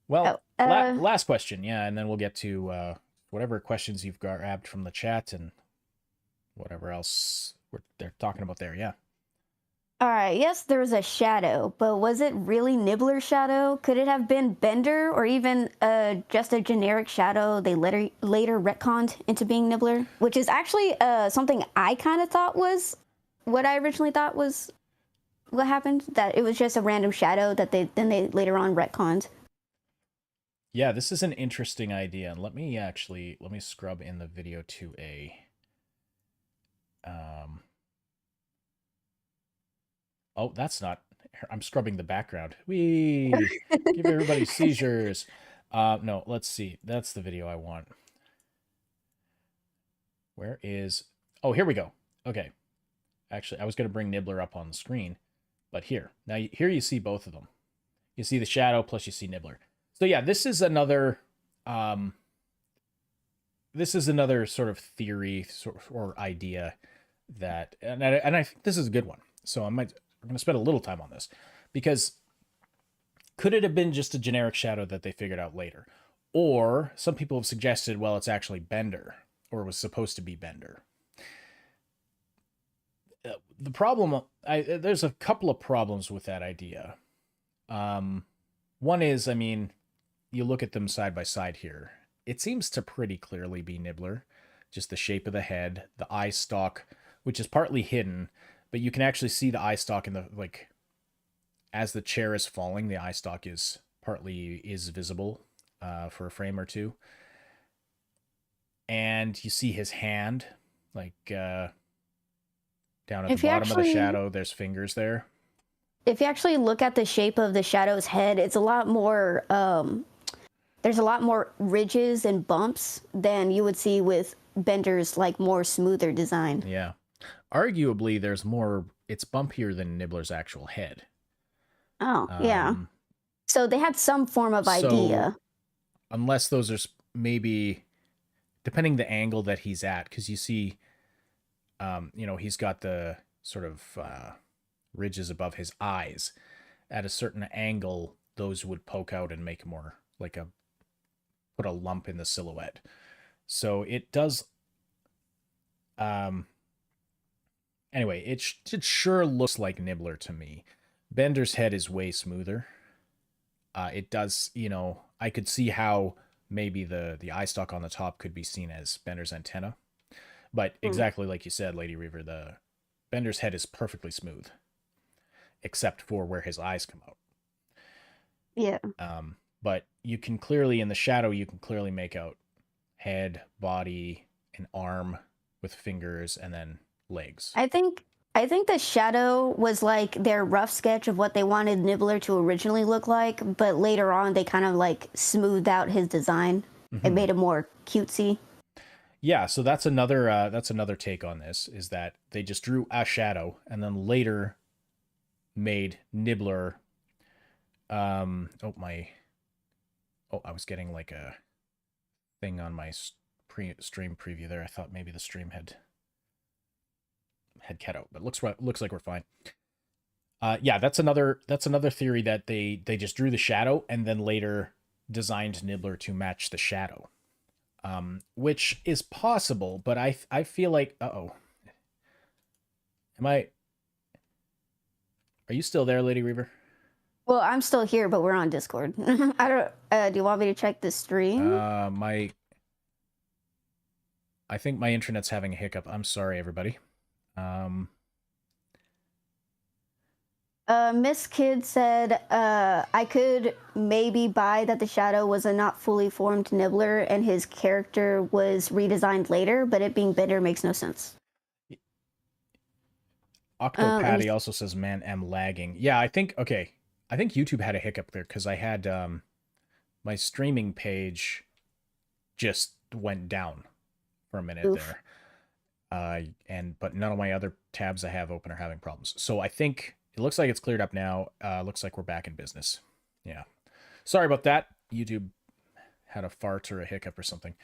Well, Oh, last question. Yeah, and then we'll get to whatever questions you've grabbed from the chat and whatever else they're talking about there. Yeah. all right. Yes, there was a shadow, but was it really Nibbler's shadow? Could it have been Bender, or even just a generic shadow they later retconned into being Nibbler? Which is actually something I kind of thought was what I originally thought was what happened. That it was just a random shadow that they later on retconned. Yeah, this is an interesting idea. And let me scrub in the video to a oh, that's not, I'm scrubbing the background. We give everybody seizures. No, let's see. That's the video I want. Where is, oh, here we go. Okay. Actually, I was going to bring Nibbler up on the screen, but here. Now, here you see both of them. You see the shadow, plus you see Nibbler. So yeah, this is another sort of theory or idea that, and I think this is a good one. So I'm going to spend a little time on this, because could it have been just a generic shadow that they figured out later? Or some people have suggested, well, it's actually Bender, or was supposed to be Bender. The problem, there's a couple of problems with that idea. One is, I mean, you look at them side by side here. It seems to pretty clearly be Nibbler. Just the shape of the head, the eye stalk, which is partly hidden, but you can actually see the eye stalk in the, like, as the chair is falling, the eye stalk is visible for a frame or two. And you see his hand, like, down at the bottom of the shadow, there's fingers there. If you actually look at the shape of the shadow's head, it's a lot more, there's a lot more ridges and bumps than you would see with Bender's, like, more smoother design. Yeah. Arguably, there's more, it's bumpier than Nibbler's actual head. Oh, yeah. So they had some form of idea. Unless those are maybe, depending the angle that he's at, because you see, you know, he's got the sort of ridges above his eyes. At a certain angle, those would poke out and make more like put a lump in the silhouette. So it does. Anyway, it sure looks like Nibbler to me. Bender's head is way smoother. It does, you know, I could see how maybe the eye stalk on the top could be seen as Bender's antenna. But exactly like you said, Lady Reaver, the Bender's head is perfectly smooth, except for where his eyes come out. Yeah. But you can clearly, in the shadow, you can clearly make out head, body, an arm with fingers, and then legs. I think the shadow was like their rough sketch of what they wanted Nibbler to originally look like, but later on they kind of like smoothed out his design and made it more cutesy. Yeah, so that's another take on this, is that they just drew a shadow and then later made Nibbler. I was getting like a thing on my stream preview there. I thought maybe the stream had cut out, but looks like we're fine. Yeah, that's another theory, that they just drew the shadow and then later designed Nibbler to match the shadow. Which is possible, but I feel like, are you still there, Lady Reaver? Well, I'm still here, but we're on Discord. I don't, do you want me to check the stream? I think my internet's having a hiccup. I'm sorry, everybody. Miss Kid said, I could maybe buy that the shadow was a not fully formed Nibbler and his character was redesigned later, but it being Bender makes no sense. Octopatty also says, man, I'm lagging. Yeah, I think YouTube had a hiccup there, because I had my streaming page just went down for a minute. Oof. There. But none of my other tabs I have open are having problems. So I think It looks like it's cleared up now. Looks like we're back in business. Yeah. Sorry about that. YouTube had a fart or a hiccup or something.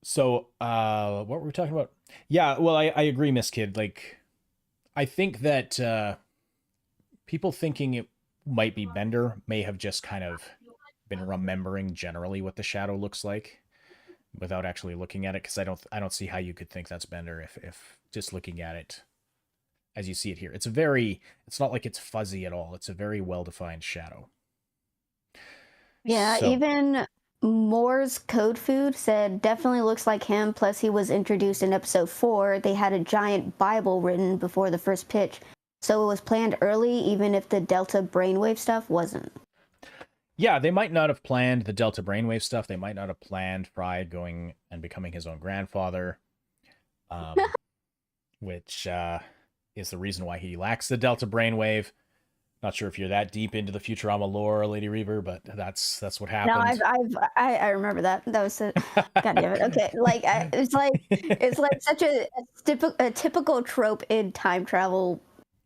So, what were we talking about? Yeah, well, I agree, Miss Kid. Like, I think that people thinking it might be Bender may have just kind of been remembering generally what the shadow looks like without actually looking at it, because I don't see how you could think that's Bender if just looking at it as you see it here. It's not like it's fuzzy at all. It's a very well-defined shadow. Yeah, So, even Moore's Code Food said definitely looks like him. Plus, he was introduced in episode 4. They had a giant Bible written before the first pitch, so it was planned early, even if the Delta brainwave stuff wasn't. yeah, they might not have planned the Delta brainwave stuff. They might not have planned Fry going and becoming his own grandfather, which is the reason why he lacks the Delta brainwave. Not sure if you're that deep into the Futurama lore, Lady Reaver, but that's what happened. No, I remember that. That was God damn it. Okay, like it's like such a typical trope in time travel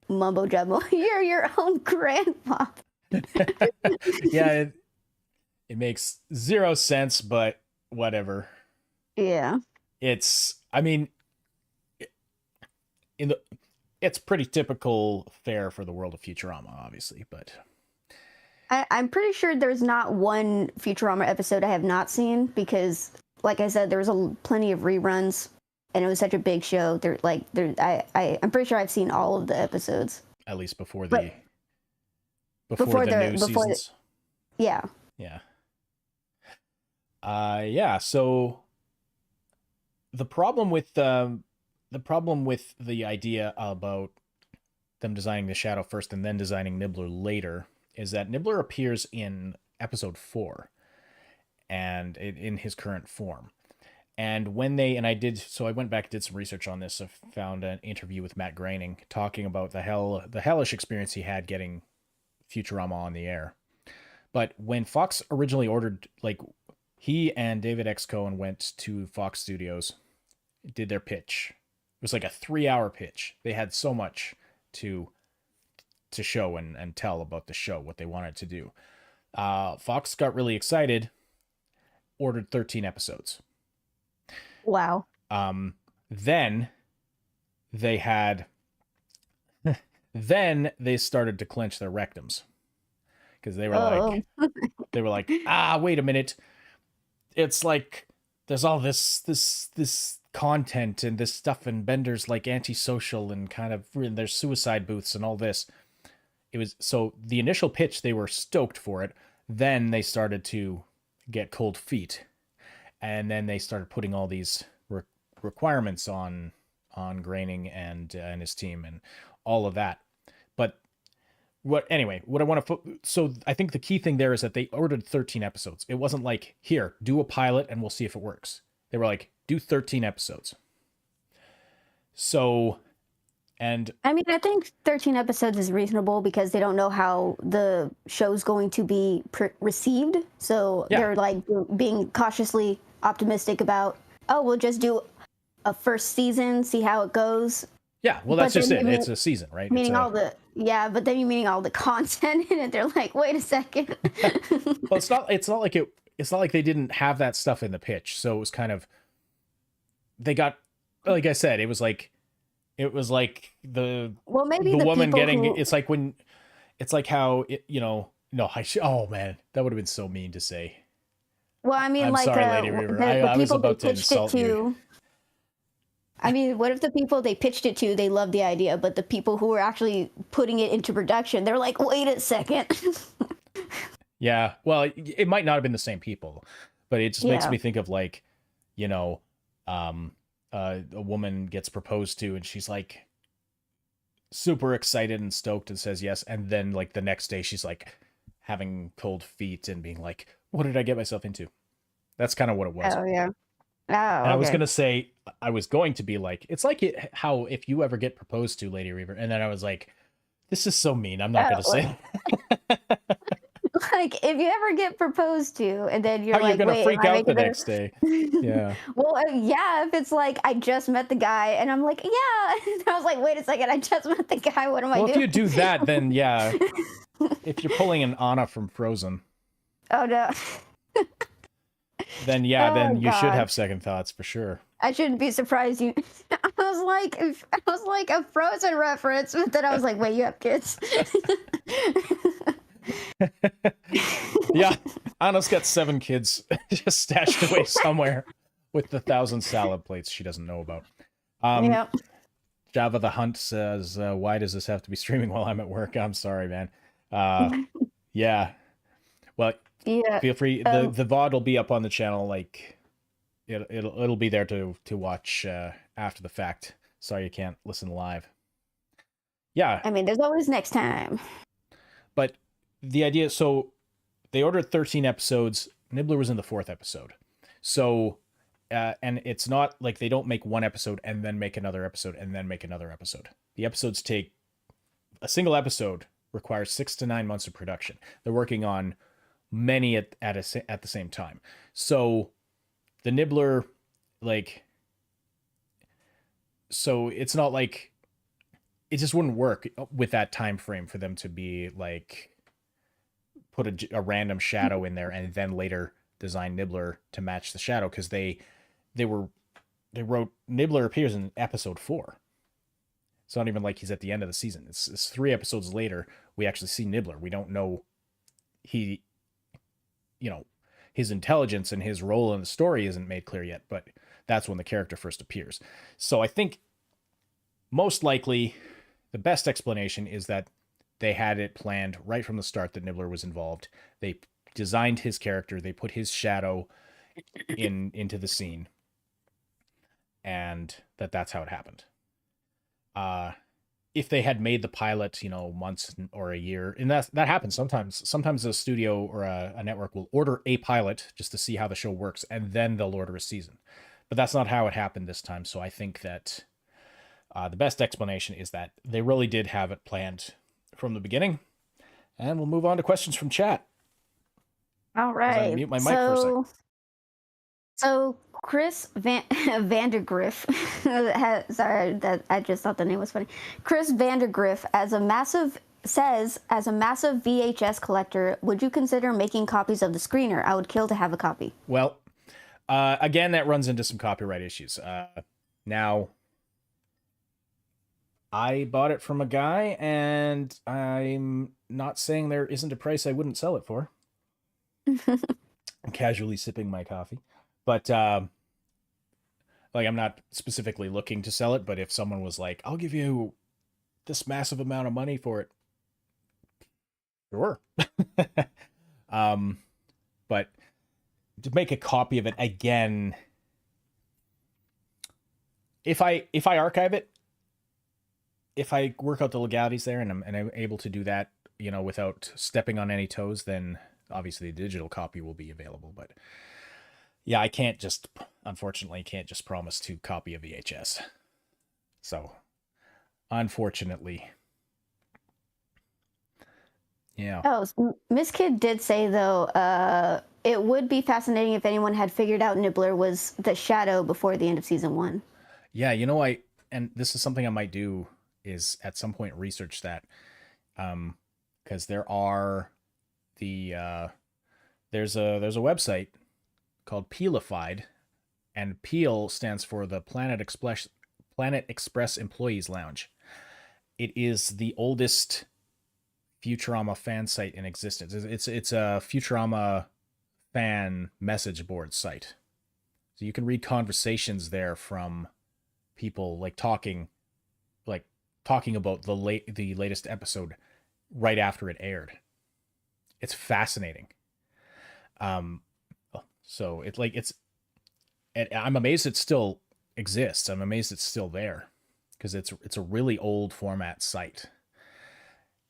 mumbo jumbo. You're your own grandpa. Yeah, it makes zero sense, but whatever. Yeah. I mean, it's pretty typical fare for the world of Futurama, obviously, but I'm pretty sure there's not one Futurama episode I have not seen because, like I said, there was plenty of reruns, and it was such a big show. I'm pretty sure I've seen all of the episodes. At least before the new seasons. Yeah. Yeah. Yeah. So the problem with the idea about them designing the shadow first and then designing Nibbler later is that Nibbler appears in episode 4 and in his current form. And when I went back and did some research on this. I found an interview with Matt Groening talking about the hellish experience he had getting Futurama on the air. But when Fox originally ordered, like, he and David X. Cohen went to Fox Studios, did their pitch. It was like a 3-hour pitch. They had so much to show and tell about the show, what they wanted to do. Fox got really excited, ordered 13 episodes. Wow. Then they started to clench their rectums because they were like, wait a minute. It's like there's all this content and this stuff, and Bender's like antisocial and kind of there's suicide booths and all this. It was so the initial pitch, they were stoked for it. Then they started to get cold feet, and then they started putting all these requirements on Groening and his team and all of that. But so I think the key thing there is that they ordered 13 episodes. It wasn't like, here, do a pilot and we'll see if it works. They were like, do 13 episodes. So, and I mean, I think 13 episodes is reasonable because they don't know how the show's going to be received. So they're like being cautiously optimistic about, we'll just do a first season, see how it goes. Yeah, well, that's just it. It's a season, right? But then you're meaning all the content in it. They're like, wait a second. Well, it's not like they didn't have that stuff in the pitch. So it was kind of, they got, like I said, it was like the woman getting, it's like how oh man, that would have been so mean to say. Well, I mean, I'm sorry, Lady Reaver. I was about to insult you. I mean, what if the people they pitched it to, they loved the idea, but the people who were actually putting it into production, they're like, wait a second. Yeah, well, it might not have been the same people, but it just makes me think of like, a woman gets proposed to and she's like super excited and stoked and says yes, and then like the next day she's like having cold feet and being like, what did I get myself into? That's kind of what it was. Oh yeah. Oh, and I was going to be like, it's like how if you ever get proposed to, Lady Reaver, and then I was like, this is so mean. I'm not going to say. like, if you ever get proposed to, and then you're How you're like, gonna wait, am freak I out the making next day. the Yeah. well, yeah, if it's like I just met the guy and I'm like, yeah, I was like, wait a second, I just met the guy. What am I Well, if doing? you do that, then yeah. If you're pulling an Anna from Frozen, Oh no. then yeah, Oh then you should God. have second thoughts for sure. I shouldn't be surprised you. I was like a Frozen reference, but then I was like, wait, you have kids. Yeah, Anna's got 7 kids just stashed away somewhere with the 1,000 salad plates she doesn't know about. Yep. Java the Hunt says, why does this have to be streaming while I'm at work? I'm sorry, man. Yeah. Well, Yeah. feel free. The VOD will be up on the channel. Like it'll be there to watch after the fact. Sorry you can't listen live. Yeah. I mean, there's always next time. But the idea, so they ordered 13 episodes. Nibbler was in the 4th episode. So and it's not like they don't make one episode and then make another episode and then make another episode. The episodes take a single episode requires 6 to 9 months of production. They're working on many at the same time. So the Nibbler, like, so it's not like it just wouldn't work with that time frame for them to be like put a random shadow in there and then later design Nibbler to match the shadow, because they wrote Nibbler appears in episode 4. It's not even like he's at the end of the season. It's 3 episodes later we actually see Nibbler. We don't know his intelligence and his role in the story isn't made clear yet, but that's when the character first appears. So I think most likely the best explanation is that they had it planned right from the start that Nibbler was involved. They designed his character, they put his shadow into the scene, and that's how it happened. If they had made the pilot, months or a year, and that happens sometimes. Sometimes a studio or a network will order a pilot just to see how the show works, and then they'll order a season. But that's not how it happened this time. So I think that the best explanation is that they really did have it planned from the beginning. And we'll move on to questions from chat. All right. Mute my mic for a second. So Chris Vandergriff, sorry, that I just thought the name was funny. Chris Vandergriff, as a massive VHS collector, would you consider making copies of the screener? I would kill to have a copy. Well, again, that runs into some copyright issues. Now, I bought it from a guy, and I'm not saying there isn't a price I wouldn't sell it for. I'm casually sipping my coffee. But, I'm not specifically looking to sell it, but if someone was like, I'll give you this massive amount of money for it, sure. But to make a copy of it, again, if I archive it, if I work out the legalities there and I'm able to do that, without stepping on any toes, then obviously the digital copy will be available. But yeah, unfortunately, can't just promise to copy a VHS. So, unfortunately. Yeah. Oh, Miss Kid did say, though, it would be fascinating if anyone had figured out Nibbler was the shadow before the end of season 1. Yeah, and this is something I might do, is at some point research that, because there's a website called Peelified, and Peel stands for the Planet Express Employees Lounge. It is the oldest Futurama fan site in existence. It's a Futurama fan message board site, so you can read conversations there from people talking about the latest episode right after it aired. It's fascinating. So I'm amazed it still exists. I'm amazed it's still there, because it's a really old format site.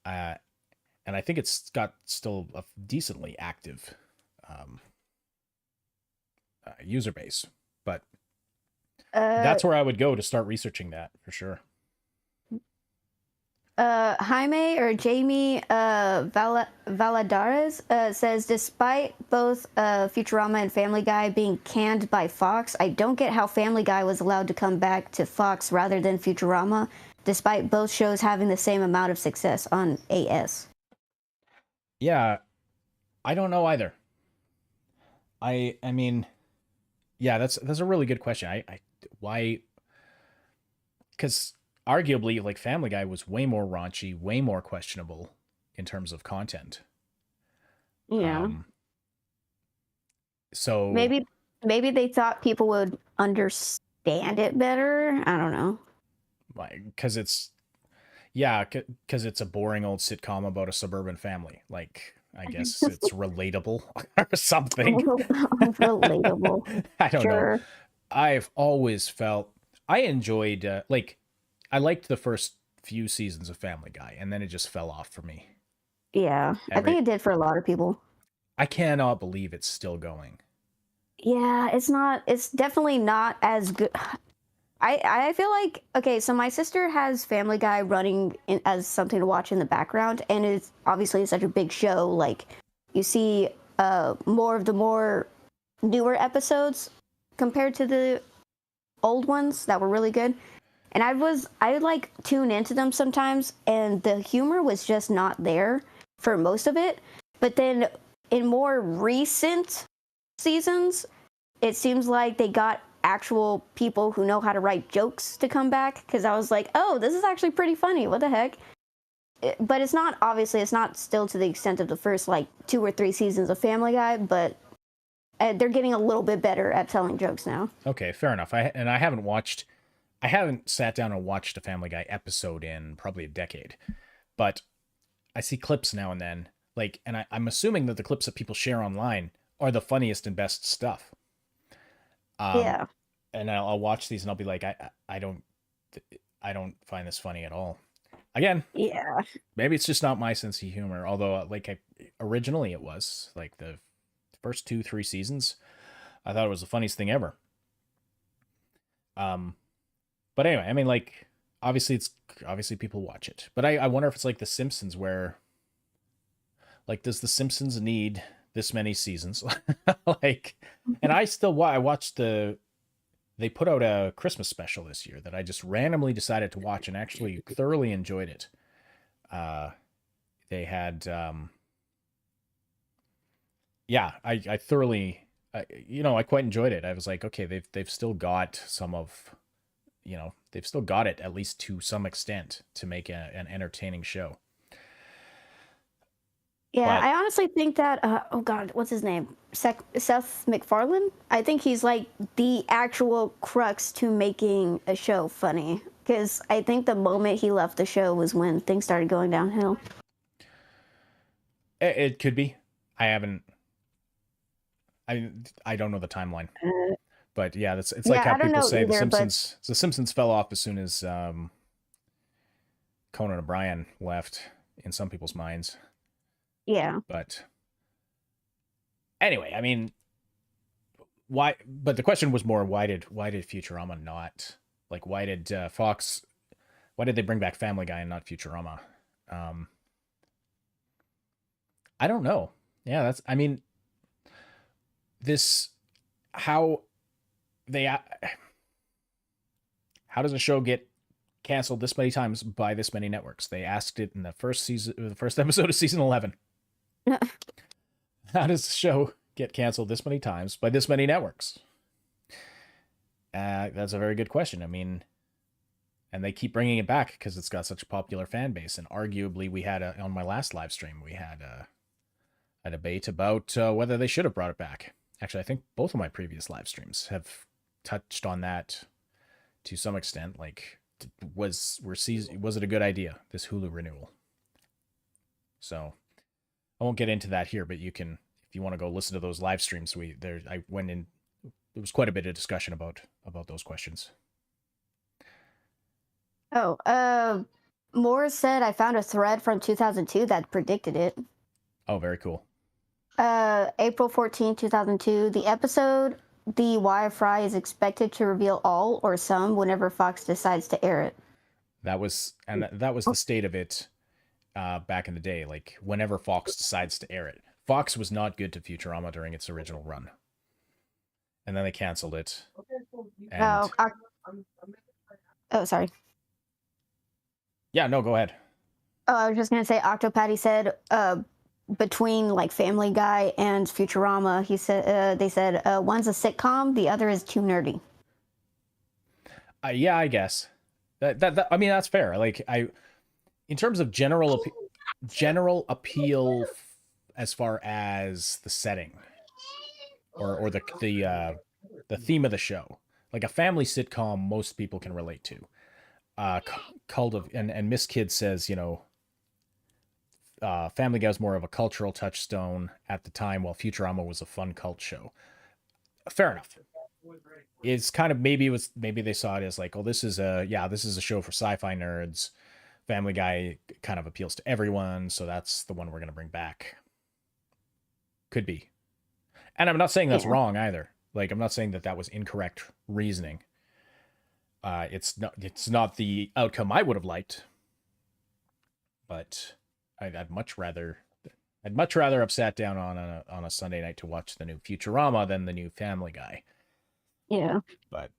And I think it's got still a decently active user base. But that's where I would go to start researching that for sure. Jaime or Jamie Valadares says, despite both Futurama and Family Guy being canned by Fox, I don't get how Family Guy was allowed to come back to Fox rather than Futurama, despite both shows having the same amount of success on AS. Yeah, I don't know either. I mean, yeah, that's a really good question. I why? Because arguably, like Family Guy was way more raunchy, way more questionable in terms of content. Yeah. Um, so Maybe they thought people would understand it better. I don't know. because it's yeah, because it's a boring old sitcom about a suburban family. Like, I guess it's relatable or something. Relatable. I don't know. Sure. I've always felt I enjoyed like I liked the first few seasons of Family Guy, and then it just fell off for me. Yeah. I think Every it did for a lot of people. I cannot believe it's still going. Yeah, it's definitely not as good. I feel like, okay, so my sister has Family Guy running as something to watch in the background, and it's obviously such a big show. Like, you see more of the more newer episodes compared to the old ones that were really good. And I like tune into them sometimes, and the humor was just not there for most of it. But then in more recent seasons, it seems like they got actual people who know how to write jokes to come back, because I was like, oh, this is actually pretty funny. What the heck? But it's not, obviously, it's not still to the extent of the first like 2 or 3 seasons of Family Guy, but they're getting a little bit better at telling jokes now. Okay, fair enough. I haven't sat down and watched a Family Guy episode in probably a decade, but I see clips now and then. Like, and I'm assuming that the clips that people share online are the funniest and best stuff. Um, Yeah. and I'll watch these and I'll be like, I don't find this funny at all. Again, Yeah. maybe it's just not my sense of humor. Although, originally it was like the first 2, 3 seasons, I thought it was the funniest thing ever. Um, but anyway, I mean, like, obviously people watch it, but I wonder if it's like The Simpsons, where like, does The Simpsons need this many seasons? Like, and I watched they put out a Christmas special this year that I just randomly decided to watch and actually thoroughly enjoyed it. Uh, they had, yeah, I thoroughly, I quite enjoyed it. I was like, okay, they've still got some of, they've still got it at least to some extent to make an entertaining show. Yeah, But I honestly think that, oh God, what's his name? Seth MacFarlane? I think he's like the actual crux to making a show funny. Because I think the moment he left the show was when things started going downhill. it could be. I haven't. I don't know the timeline, Uh, but yeah, it's like yeah, how I don't people know say either, but The Simpsons fell off as soon as Conan O'Brien left in some people's minds. yeah. But anyway, I mean, why? But the question was more, why did Futurama not, like, why did Fox, why did they bring back Family Guy and not Futurama? Um, I don't know. Yeah, that's, I mean, this how they how does a show get canceled this many times by this many networks? They asked it in the first episode of season 11. How does the show get canceled this many times by this many networks? That's a very good question. I mean, and they keep bringing it back because it's got such a popular fan base. And arguably, on my last live stream, we had a debate about whether they should have brought it back. Actually, I think both of my previous live streams have touched on that to some extent. Like, was it a good idea, this Hulu renewal? So I won't get into that here, but you can, if you want to go listen to those live streams, I went in. There was quite a bit of discussion about those questions. Oh, Moore said I found a thread from 2002 that predicted it. Oh, very cool. April 14, 2002. The episode The Wire Fry is expected to reveal all or some whenever Fox decides to air it. That was the state of it back in the day. Like whenever Fox decides to air it, Fox was not good to Futurama during its original run, and then they canceled it. And Sorry. Yeah, no, go ahead. Oh, I was just gonna say, Octopatty said between like Family Guy and Futurama, they said one's a sitcom, the other is too nerdy. Yeah, I guess that I mean that's fair. Like in terms of general appeal, as far as the setting or the theme of the show, like a family sitcom, most people can relate to. Cult of and Miss Kid says, Family Guy was more of a cultural touchstone at the time, while Futurama was a fun cult show. Fair enough. It's kind of maybe they saw it as like, oh, this is a show for sci-fi nerds. Family Guy kind of appeals to everyone, so that's the one we're gonna bring back. Could be, and I'm not saying that's wrong either. Like I'm not saying that was incorrect reasoning. It's not the outcome I would have liked, but I'd much rather have sat down on a Sunday night to watch the new Futurama than the new Family Guy. Yeah. But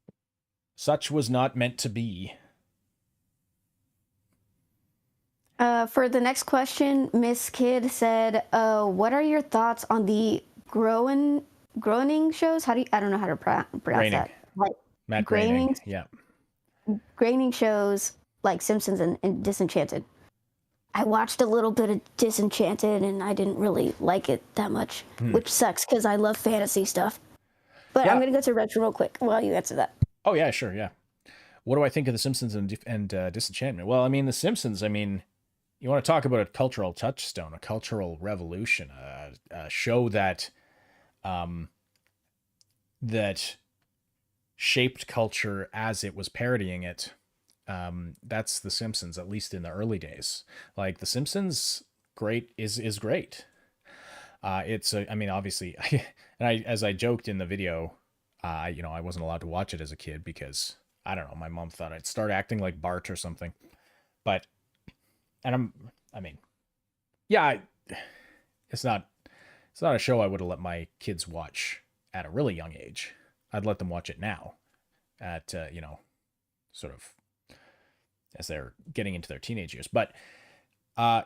such was not meant to be. For the next question, Miss Kid said, "What are your thoughts on the groaning shows? I don't know how to pronounce that. Like Matt Groening, yeah. Groaning shows like Simpsons and Disenchanted. I watched a little bit of Disenchanted and I didn't really like it that much, which sucks because I love fantasy stuff. But yeah. I'm going to go to retro real quick while you answer that. Oh, yeah, sure, yeah. What do I think of The Simpsons and Disenchantment? Well, I mean, The Simpsons, you want to talk about a cultural touchstone, a cultural revolution, a show that that shaped culture as it was parodying it. That's The Simpsons, at least in the early days. Like The Simpsons, is great. Obviously, and as I joked in the video, I wasn't allowed to watch it as a kid because I don't know, my mom thought I'd start acting like Bart or something. But, it's not a show I would have let my kids watch at a really young age. I'd let them watch it now, at sort of as they're getting into their teenage years. But I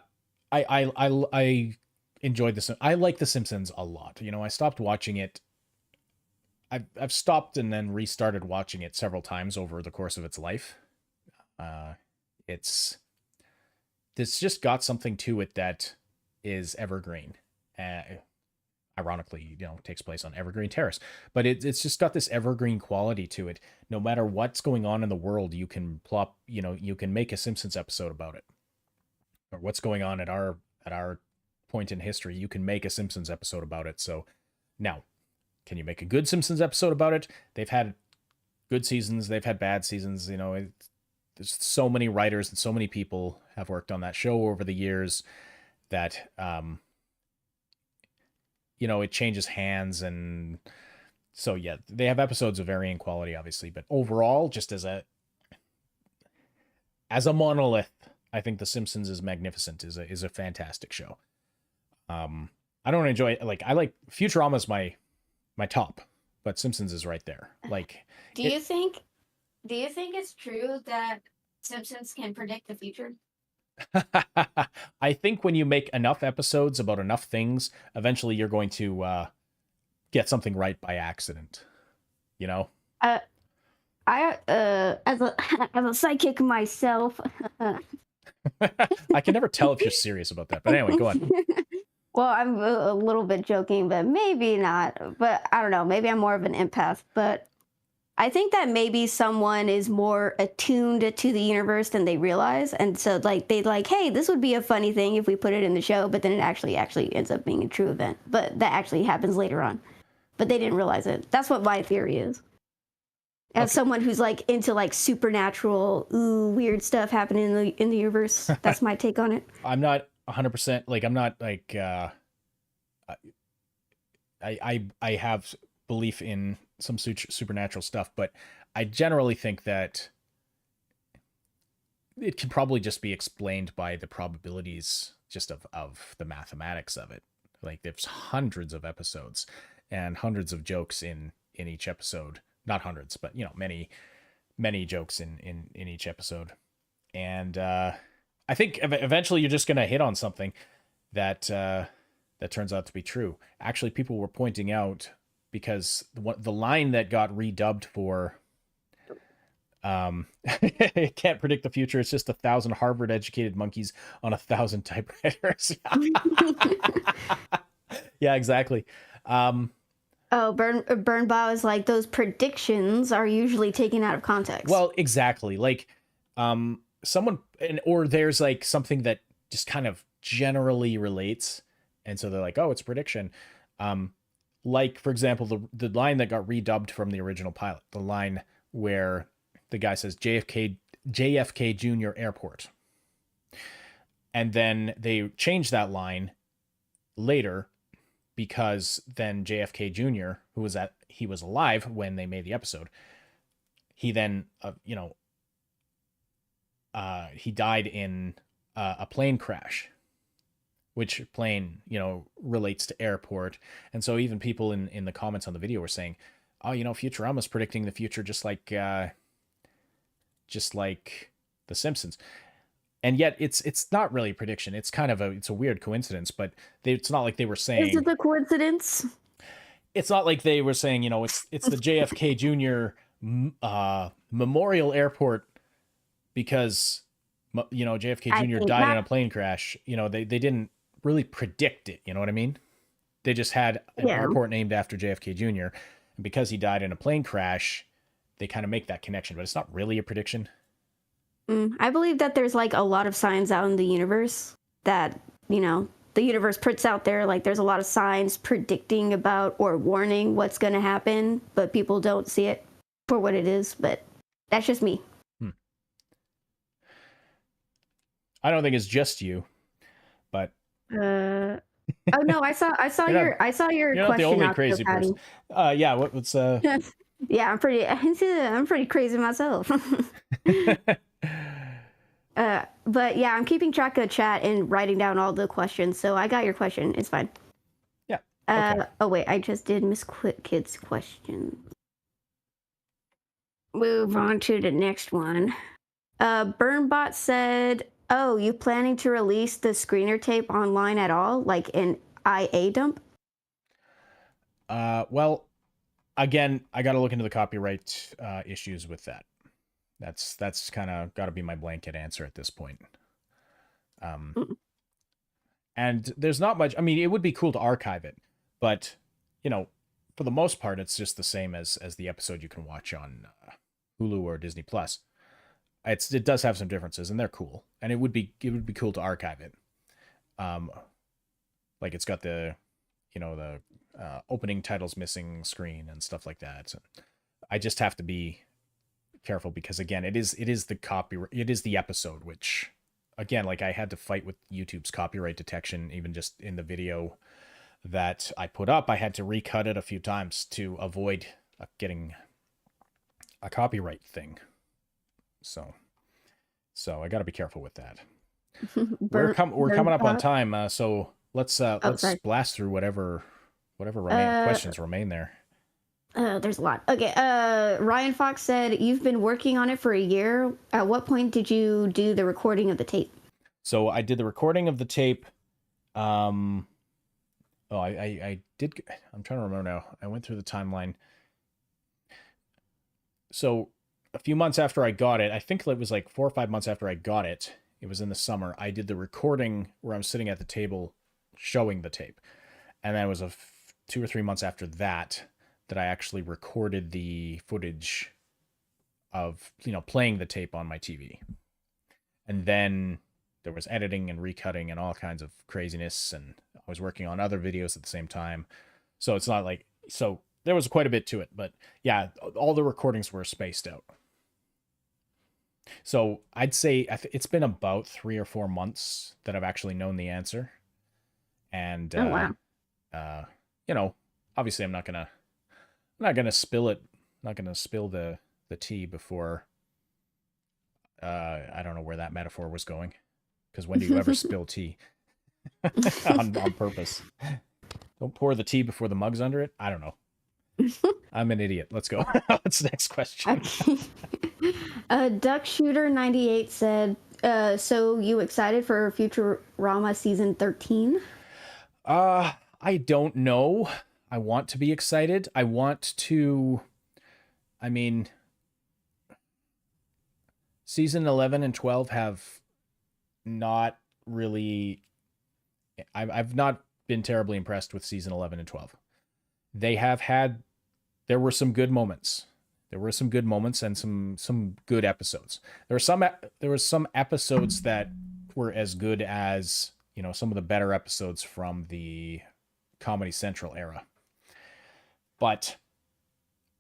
enjoyed this. I like The Simpsons a lot. I stopped watching it. I've stopped and then restarted watching it several times over the course of its life. It's just got something to it that is evergreen. Ironically, takes place on Evergreen Terrace, but it's just got this evergreen quality to it. No matter what's going on in the world, you can you can make a Simpsons episode about it. Or what's going on at our point in history, you can make a Simpsons episode about it. So now, can you make a good Simpsons episode about it? They've had good seasons, they've had bad seasons. There's so many writers and so many people have worked on that show over the years that it changes hands, and so yeah, they have episodes of varying quality, obviously, but overall, just as a monolith, I think The Simpsons is magnificent. is a fantastic show. I don't enjoy it. Like I like Futurama's my top, but Simpsons is right there. Like, do you think it's true that Simpsons can predict the future? I think when you make enough episodes about enough things, eventually you're going to get something right by accident. I as a psychic myself. I can never tell if you're serious about that, but anyway, go on. Well, I'm a little bit joking, but maybe not. But I don't know. Maybe I'm more of an empath. But I think that maybe someone is more attuned to the universe than they realize. And so hey, this would be a funny thing if we put it in the show, but then it actually ends up being a true event. But that actually happens later on. But they didn't realize it. That's what my theory is. As someone who's into supernatural, weird stuff happening in the universe, that's my take on it. I'm not 100%. I'm not I have belief in some supernatural stuff, but I generally think that it can probably just be explained by the probabilities just of the mathematics of it. Like there's hundreds of episodes and hundreds of jokes in each episode. Not hundreds, but many jokes in each episode. And I think eventually you're just gonna hit on something that that turns out to be true. Actually, people were pointing out, because the line that got redubbed for can't predict the future. It's just 1,000 Harvard educated monkeys on 1,000 typewriters. Yeah, exactly. Oh, Burnbaugh is like, those predictions are usually taken out of context. Well, exactly. Like, someone, or there's like something that just kind of generally relates, and so they're like, oh, it's a prediction. Like, for example, the line that got redubbed from the original pilot, the line where the guy says JFK Jr. Airport, and then they changed that line later, because then JFK Jr., he was alive when they made the episode, he then he died in a plane crash, which plane relates to airport. And so even people in the comments on the video were saying, oh, Futurama's predicting the future just like the Simpsons. And yet it's not really a prediction. It's kind of it's a weird coincidence, but it's not like they were saying. Is it a coincidence? It's not like they were saying, it's the JFK Jr. Memorial Airport because JFK Jr. died in a plane crash. They didn't really predict it. You know what I mean? They just had an airport named after JFK Jr. And because he died in a plane crash, they kind of make that connection, but it's not really a prediction. I believe that there's like a lot of signs out in the universe that, the universe puts out there. Like there's a lot of signs predicting about or warning what's going to happen, but people don't see it for what it is. But that's just me. I don't think it's just you, but oh no, I saw your you're not the only crazy person. Yeah, what's yeah, I'm pretty crazy myself. But yeah, I'm keeping track of the chat and writing down all the questions, so I got your question. It's fine. Yeah. Okay. Oh wait, I just did Miss Kid's question. Move on to the next one. Burnbot said, oh, you planning to release the screener tape online at all, like an IA dump? Well, again, I got to look into the copyright issues with that. That's kind of got to be my blanket answer at this point. And there's not much. I mean, it would be cool to archive it, but for the most part, it's just the same as the episode you can watch on Hulu or Disney Plus. It does have some differences, and they're cool, and it would be cool to archive it. Like it's got the the opening titles missing screen and stuff like that. So I just have to be careful, because again, it is the copyright, it is the episode, which again, like I had to fight with YouTube's copyright detection. Even just in the video that I put up, I had to recut it a few times to avoid getting a copyright thing. So I got to be careful with that. We're coming up on time, so let's blast through whatever questions remain there. There's a lot. Okay. Ryan Fox said, you've been working on it for a year. At what point did you do the recording of the tape? So I did the recording of the tape. I did. I'm trying to remember now. I went through the timeline. So a few months after I got it, I think it was like 4 or 5 months after I got it. It was in the summer. I did the recording where I'm sitting at the table showing the tape. And then it was 2 or 3 months after that I actually recorded the footage of, playing the tape on my TV. And then there was editing and recutting and all kinds of craziness. And I was working on other videos at the same time. So it's not like, so there was quite a bit to it, but yeah, all the recordings were spaced out. So I'd say it's been about 3 or 4 months that I've actually known the answer. And, wow. Obviously I'm not gonna spill it. I'm not gonna spill the tea before I don't know where that metaphor was going. Because when do you ever spill tea on purpose? Don't pour the tea before the mug's under it. I don't know. I'm an idiot. Let's go. What's the next question? Okay. Duck Shooter 98 said, so you excited for Futurama season 13? I don't know. I want to be excited. I mean, season 11 and 12 have not really, I've not been terribly impressed with season 11 and 12. There were some good moments. There were some good moments and some good episodes. There were some episodes that were as good as, some of the better episodes from the Comedy Central era. But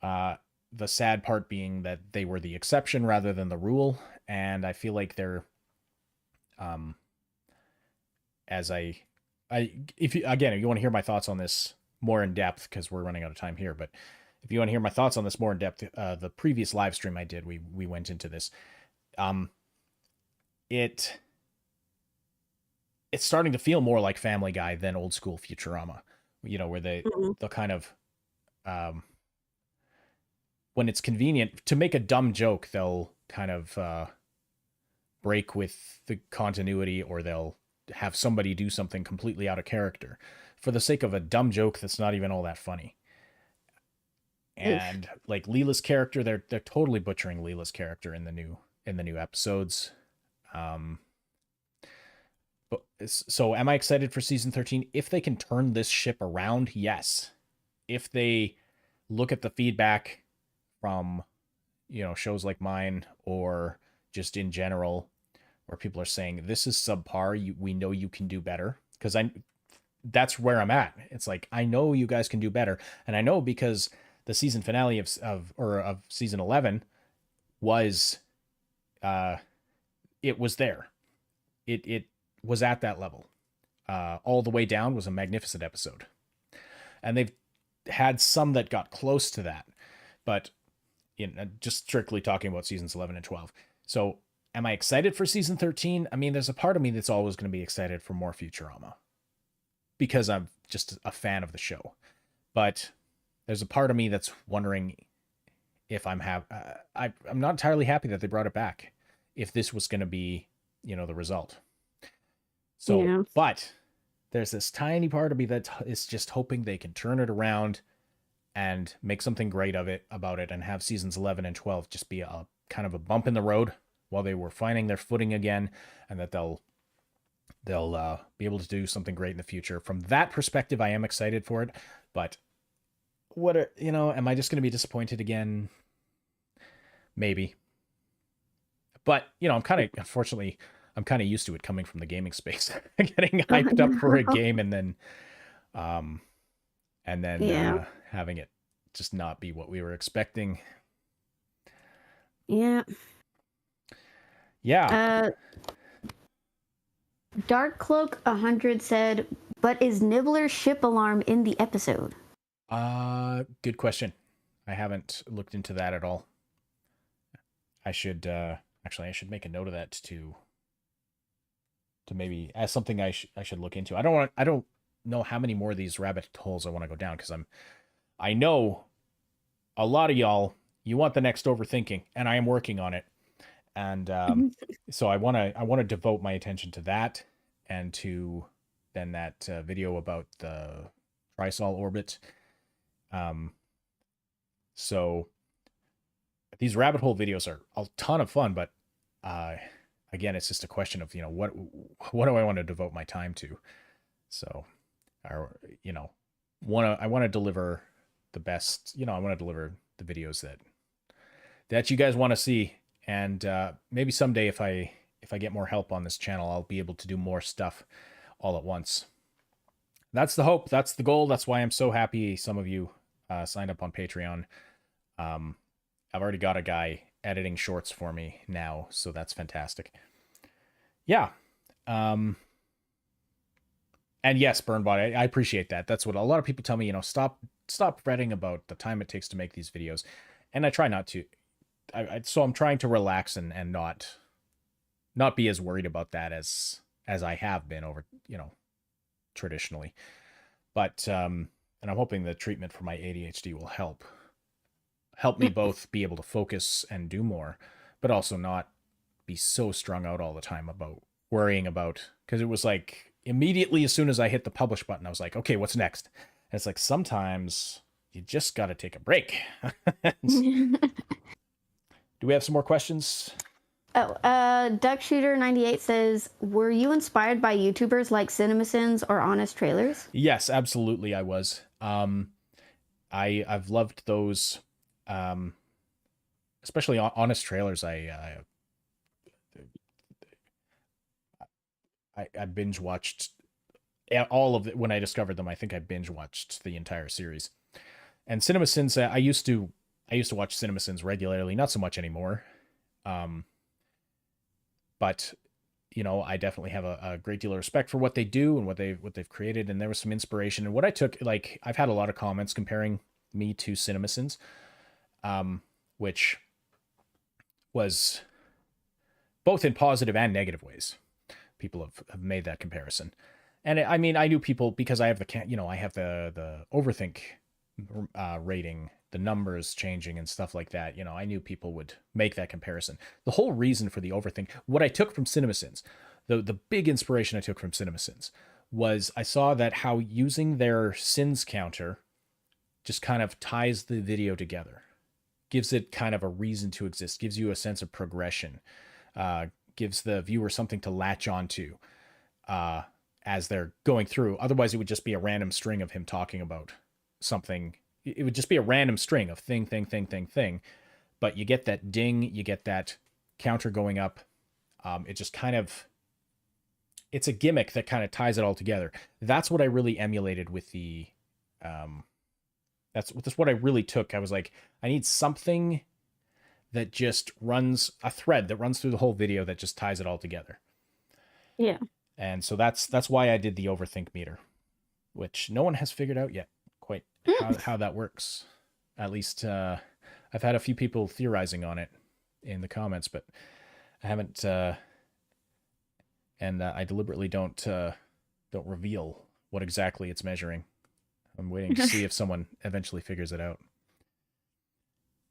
the sad part being that they were the exception rather than the rule, and I feel like they're if you want to hear my thoughts on this more in depth, because we're running out of time here, but if you want to hear my thoughts on this more in depth, the previous live stream I did, we went into this. It's starting to feel more like Family Guy than old school Futurama, where they'll kind of, when it's convenient to make a dumb joke, they'll kind of break with the continuity, or they'll have somebody do something completely out of character for the sake of a dumb joke that's not even all that funny. And like Leela's character, they're totally butchering Leela's character in the new episodes. So am I excited for season 13? If they can turn this ship around, yes. If they look at the feedback from, shows like mine, or just in general, where people are saying this is subpar, we know you can do better, because that's where I'm at. It's like, I know you guys can do better, and I know because the season finale of season 11 was, it was there. It was at that level. All the Way Down was a magnificent episode, and they've had some that got close to that, but just strictly talking about seasons 11 and 12. So am I excited for season 13? I mean, there's a part of me that's always going to be excited for more Futurama, because I'm just a fan of the show. But there's a part of me that's wondering if I'm not entirely happy that they brought it back, if this was going to be, the result. So, yeah. But there's this tiny part of me that is just hoping they can turn it around and make something great about it, and have seasons 11 and 12 just be a kind of a bump in the road while they were finding their footing again, and that they'll be able to do something great in the future. From that perspective, I am excited for it. But am I just going to be disappointed again? Maybe. But, I'm kind of used to it coming from the gaming space, getting hyped up for a game and then having it just not be what we were expecting. Yeah. Yeah. Dark Cloak 100 said, but is Nibbler's ship alarm in the episode? Good question. I haven't looked into that at all. I should make a note of that to maybe as something I should look into. I don't know how many more of these rabbit holes I want to go down, because I know a lot of y'all, you want the next overthinking, and I am working on it. And so I want to devote my attention to that, and to then that video about the Trisol orbit. So these rabbit hole videos are a ton of fun, but again, it's just a question of, what do I want to devote my time to? So, I want to deliver the best, I want to deliver the videos that you guys want to see. And maybe someday, if I get more help on this channel, I'll be able to do more stuff all at once. That's the hope. That's the goal. That's why I'm so happy some of you signed up on Patreon. I've already got a guy editing shorts for me now, so that's fantastic. Yeah. And yes, Burnbot, I appreciate that. That's what a lot of people tell me, stop fretting about the time it takes to make these videos. And I try not to. So I'm trying to relax and not not be as worried about that as I have been over, traditionally. But and I'm hoping the treatment for my ADHD will help me both be able to focus and do more, but also not be so strung out all the time about worrying about, because it was like immediately as soon as I hit the publish button, I was like, okay, what's next? And it's like sometimes you just got to take a break. Do we have some more questions? Oh, Duck Shooter 98 says, "Were you inspired by YouTubers like CinemaSins or Honest Trailers?" Yes, absolutely, I was. I've loved those, especially Honest Trailers. I binge watched all of it when I discovered them. I think I binge watched the entire series. And CinemaSins, I used to watch CinemaSins regularly, not so much anymore. But I definitely have a great deal of respect for what they do and what they've created. And there was some inspiration. And what I took, like, I've had a lot of comments comparing me to CinemaSins, which was both in positive and negative ways. People have made that comparison. And I mean, I knew people, because I have the overthink rating, the numbers changing and stuff like that. I knew people would make that comparison. The whole reason for the overthink, what I took from CinemaSins, the big inspiration I took from CinemaSins was I saw that how using their sins counter just kind of ties the video together, gives it kind of a reason to exist, gives you a sense of progression, gives the viewer something to latch onto as they're going through. Otherwise, it would just be a random string of him talking about something. It would just be a random string of thing. But you get that ding, you get that counter going up. It just kind of, it's a gimmick that kind of ties it all together. That's what I really emulated with the, that's what I really took. I was like, I need something that just runs, a thread that runs through the whole video that just ties it all together. Yeah. And so that's why I did the overthink meter, which no one has figured out yet quite how that works. At least I've had a few people theorizing on it in the comments, but I haven't. And I deliberately don't reveal what exactly it's measuring. I'm waiting to see if someone eventually figures it out.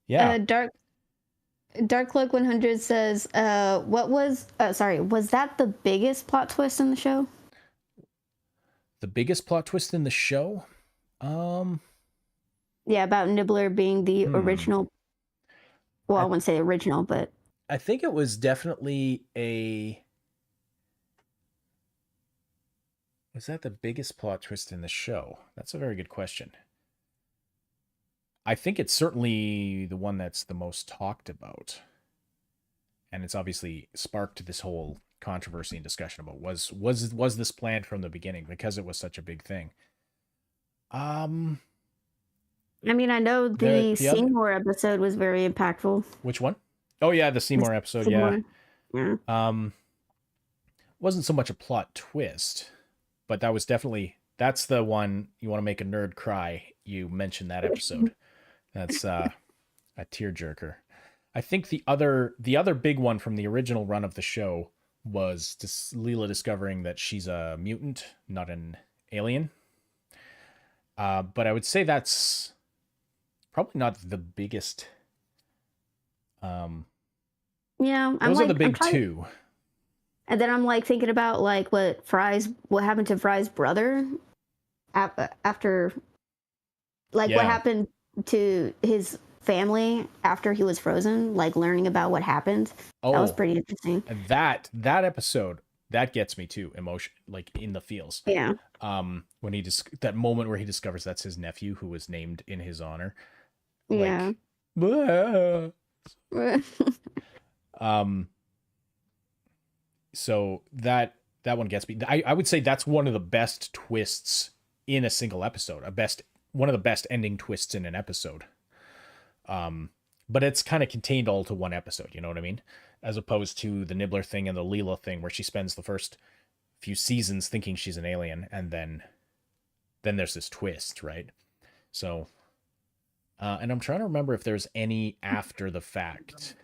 Yeah. Dark Cloak 100 says, was that the biggest plot twist in the show? The biggest plot twist in the show? Yeah, about Nibbler being the original. Well, I wouldn't say original, but I think it was definitely was that the biggest plot twist in the show? That's a very good question. I think it's certainly the one that's the most talked about. And it's obviously sparked this whole controversy and discussion about was this planned from the beginning, because it was such a big thing. I mean, I know the Seymour episode was very impactful. Which one? Oh yeah, the Seymour episode. Seymour. Yeah. Wasn't so much a plot twist, but that's the one. You want to make a nerd cry, you mentioned that episode. That's a tearjerker. I think the other big one from the original run of the show was Leela discovering that she's a mutant, not an alien. But I would say that's probably not the biggest. Yeah, those are the big two. And then I'm like thinking about like what happened to Fry's brother after, like what happened to his family after he was frozen, like learning about what happened. That was pretty interesting. That episode, that gets me too, emotion, like in the feels. Yeah. When that moment where he discovers that's his nephew who was named in his honor. Yeah. So that one gets me. I would say that's one of the best twists in a single episode. One of the best ending twists in an episode. But it's kind of contained all to one episode, you know what I mean? As opposed to the Nibbler thing and the Leela thing, where she spends the first few seasons thinking she's an alien, and then there's this twist, right? So, and I'm trying to remember if there's any after the fact.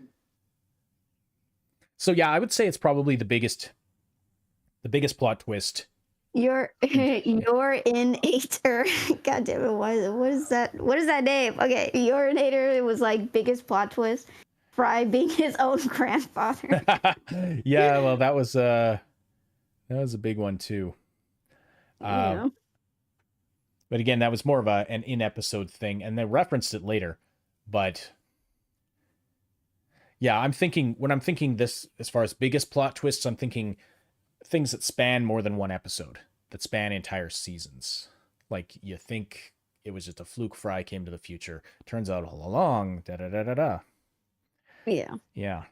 So yeah, I would say it's probably the biggest plot twist. Your urinator. God damn it! What is that? What is that name? Okay, urinator. It was like biggest plot twist. Fry being his own grandfather. Yeah, well, that was a big one too. Uh, Yeah. but again, that was more of an in-episode thing, and they referenced it later. But yeah, I'm thinking this as far as biggest plot twists, I'm thinking things that span more than one episode, that span entire seasons. Like, you think it was just a fluke Fry came to the future. Turns out all along, da da da da da. Yeah. Yeah.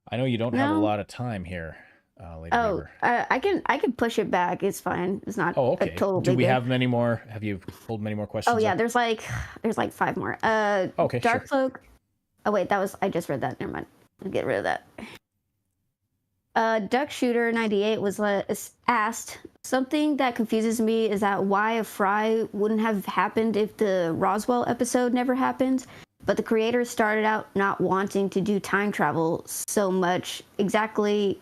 I know you don't have a No. lot of time here, Lady Oh, Nibbler. I can push it back. It's fine. It's not Oh, a okay. total Do big we deal. have many more? Have you pulled many more questions? Oh yeah, up? there's like 5 more. Okay, Dark sure. Cloak. Oh wait, I just read that. Never mind. I'll get rid of that. Duck Shooter 98 was asked, something that confuses me is that why a Fry wouldn't have happened if the Roswell episode never happened, but the creators started out not wanting to do time travel so much. Exactly.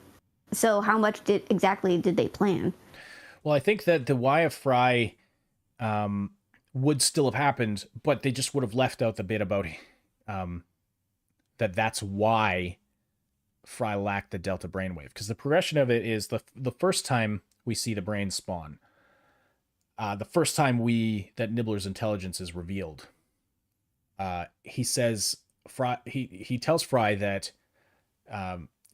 So how much did they plan? Well, I think that the why of Fry would still have happened, but they just would have left out the bit about that's why Fry lacked the delta brainwave, because the progression of it is the first time we see the brain spawn, the first time that Nibbler's intelligence is revealed, he says he tells Fry that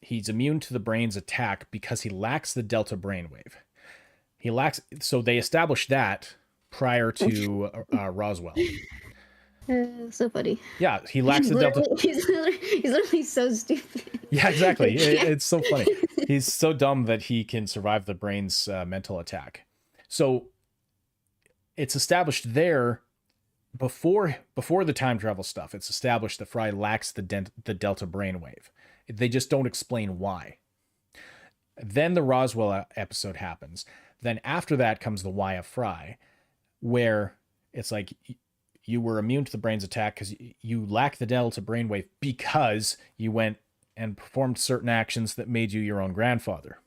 he's immune to the brain's attack because he lacks the delta brainwave. So they established that prior to Roswell. So funny. Yeah, he lacks the delta. He's literally so stupid. Yeah, exactly. It's so funny. He's so dumb that he can survive the brain's mental attack. So it's established there before the time travel stuff. It's established that Fry lacks the delta brainwave. They just don't explain why. Then the Roswell episode happens. Then after that comes the why of Fry, where it's like, you were immune to the brain's attack because you lack the delta brainwave because you went and performed certain actions that made you your own grandfather.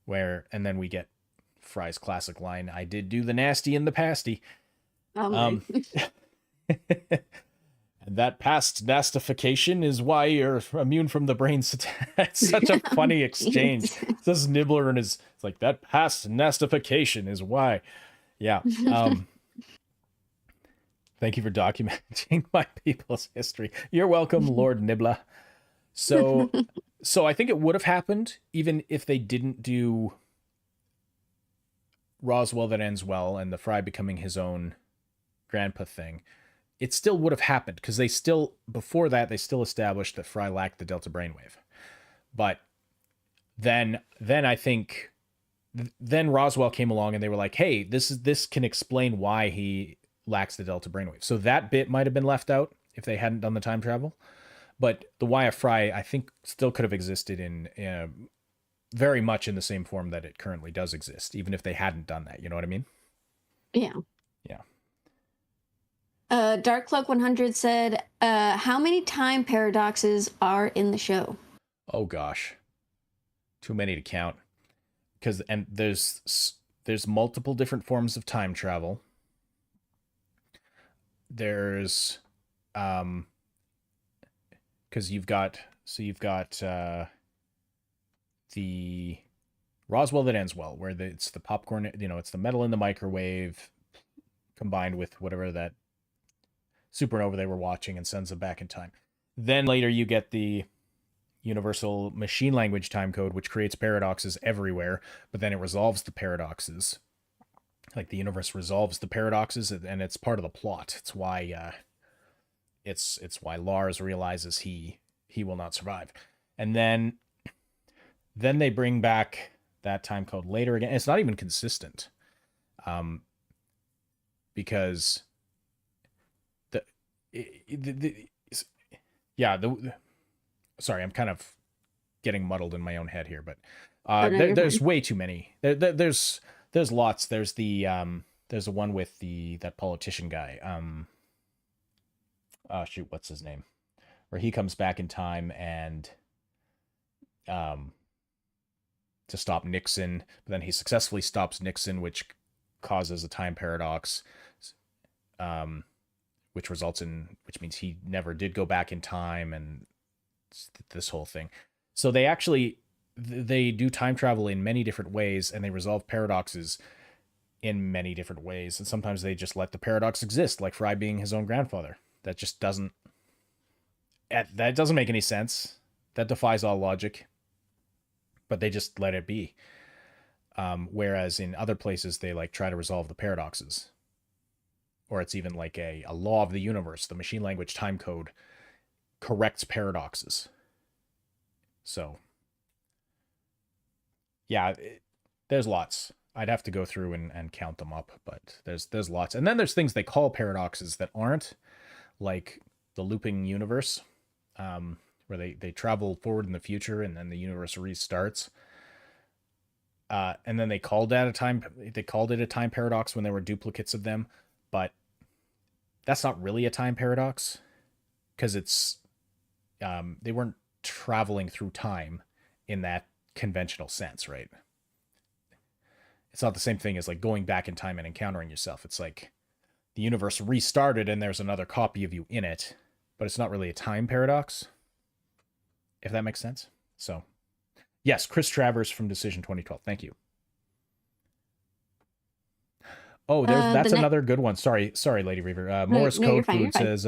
And then we get Fry's classic line, "I did do the nasty in the pasty." And that past nastification is why you're immune from the brain's attack. It's such a funny exchange. This Nibbler and it's like, that past nastification is why. Yeah. Thank you for documenting my people's history. You're welcome, Lord Nibbler. So I think it would have happened even if they didn't do Roswell That Ends Well and the Fry becoming his own grandpa thing. It still would have happened because before that, they still established that Fry lacked the delta brainwave. But then I think then Roswell came along and they were like, hey, this can explain why he lacks the delta brainwave. So that bit might have been left out if they hadn't done the time travel. But the why of Fry, I think, still could have existed in very much in the same form that it currently does exist, even if they hadn't done that. You know what I mean? Yeah. Yeah. Dark Cloak 100 said, how many time paradoxes are in the show? Oh gosh, too many to count. And there's multiple different forms of time travel. There's because you've got the Roswell That Ends Well, where it's the popcorn, it's the metal in the microwave combined with whatever that supernova they were watching and sends them back in time. Then later you get the universal machine language time code, which creates paradoxes everywhere, but then it resolves the paradoxes. Like, the universe resolves the paradoxes, and it's part of the plot. It's why it's why Lars realizes he will not survive. And then they bring back that time code later again. It's not even consistent. Because sorry, I'm kind of getting muddled in my own head here, but there's way too many. There's lots. There's the one with that politician guy. What's his name? Where he comes back in time and um, to stop Nixon. But then he successfully stops Nixon, which causes a time paradox, which means he never did go back in time, and this whole thing. So they do time travel in many different ways, and they resolve paradoxes in many different ways. And sometimes they just let the paradox exist, like Fry being his own grandfather. That doesn't make any sense. That defies all logic. But they just let it be. Whereas in other places, they like try to resolve the paradoxes. Or it's even like a law of the universe. The machine language time code corrects paradoxes. So, yeah, there's lots. I'd have to go through and count them up, but there's lots. And then there's things they call paradoxes that aren't, like the looping universe, where they travel forward in the future and then the universe restarts. And then they called it a time paradox when there were duplicates of them, but that's not really a time paradox, because it's they weren't traveling through time in that conventional sense, right? It's not the same thing as like going back in time and encountering yourself. It's like the universe restarted and there's another copy of you in it, but it's not really a time paradox, if that makes sense. So, yes, Chris Travers from Decision 2012. Thank you. Oh, that's another good one. Sorry, Lady Reaver. Morris Code Food says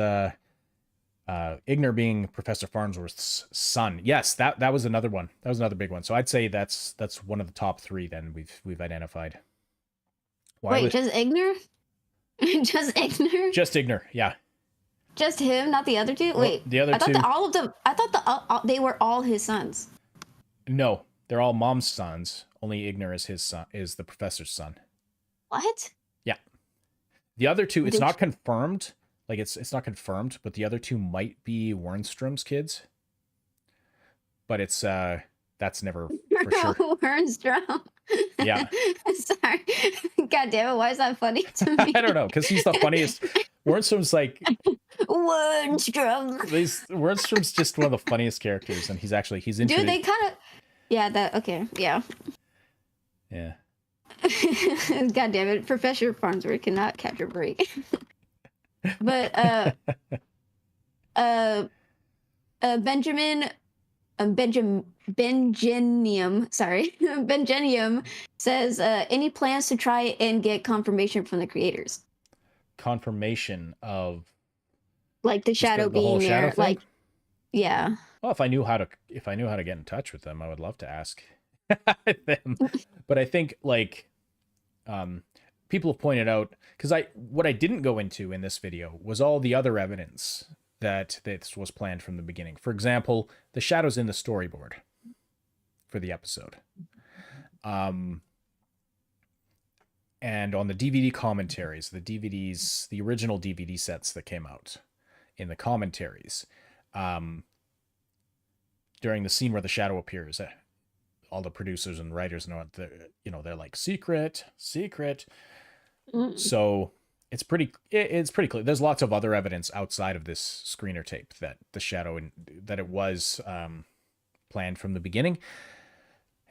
Igner being Professor Farnsworth's son. Yes, that was another one. That was another big one. So I'd say that's one of the top three then we've identified. Just Igner? Just Igner? Just Igner, yeah. Just him, not the other two? Wait, the other two. I thought they were all his sons. No, they're all mom's sons. Only Igner is his son, is the professor's son. What? Yeah. The other two, it's not confirmed. Like it's not confirmed, but the other two might be Wernstrom's kids. But it's that's never for sure. Wernstrom. Yeah. Sorry. God damn it, why is that funny to me? I don't know, because he's the funniest. Wernstrom's like Wernstrom. Wernstrom's just one of the funniest characters, and he's into. Dude, they kind of. Yeah. Okay. Yeah. Yeah. God damn it, Professor Farnsworth cannot catch a break. But Benjanium says any plans to try and get confirmation from the creators? Confirmation of like the shadow being there, thing? like yeah. Well, if I knew how to get in touch with them, I would love to ask them. But I think like people have pointed out, because what I didn't go into in this video was all the other evidence that this was planned from the beginning. For example, the shadows in the storyboard for the episode. And on the DVD commentaries, the original DVD sets that came out, in the commentaries, during the scene where the shadow appears, all the producers and writers know they're like secret. So it's pretty clear. There's lots of other evidence outside of this screener tape that the shadow that it was planned from the beginning.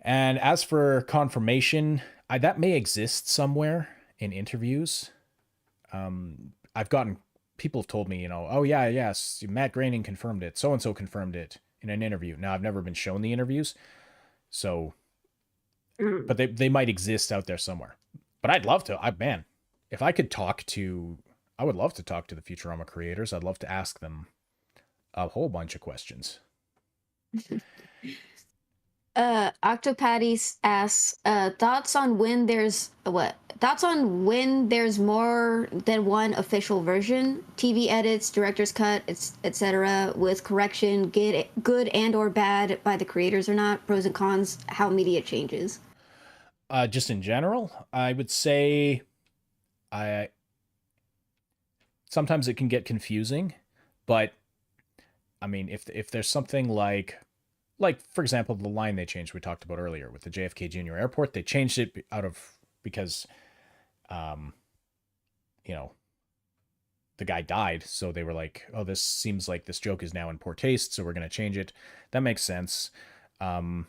And as for confirmation, that may exist somewhere in interviews. People have told me, oh yeah, yes, Matt Groening confirmed it. So and so confirmed it in an interview. Now I've never been shown the interviews, so, but they might exist out there somewhere. But I'd love to. If I could I would love to talk to the Futurama creators. I'd love to ask them a whole bunch of questions. Octopatty asks, thoughts on when there's more than one official version, TV edits, director's cut, etc., with correction, good and or bad by the creators or not, pros and cons, how media changes. Just in general, I would say sometimes it can get confusing, but I mean, if there's something like for example, the line they changed we talked about earlier with the JFK Junior Airport, they changed it because the guy died, so they were like, oh, this seems like this joke is now in poor taste, so we're going to change it. That makes sense. Um,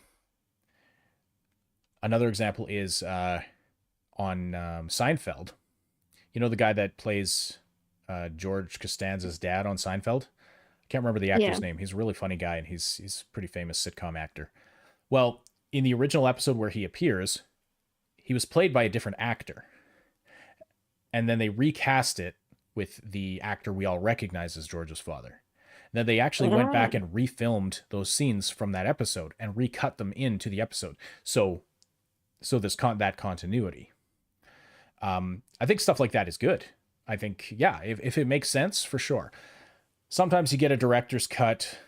Another example is on Seinfeld. You know the guy that plays George Costanza's dad on Seinfeld? I can't remember the Yeah. actor's name. He's a really funny guy, and he's a pretty famous sitcom actor. Well, in the original episode where he appears, he was played by a different actor. And then they recast it with the actor we all recognize as George's father. And then they actually went back and refilmed those scenes from that episode and recut them into the episode. So there's that continuity. I think stuff like that is good. I think, yeah, if it makes sense, for sure. Sometimes you get a director's cut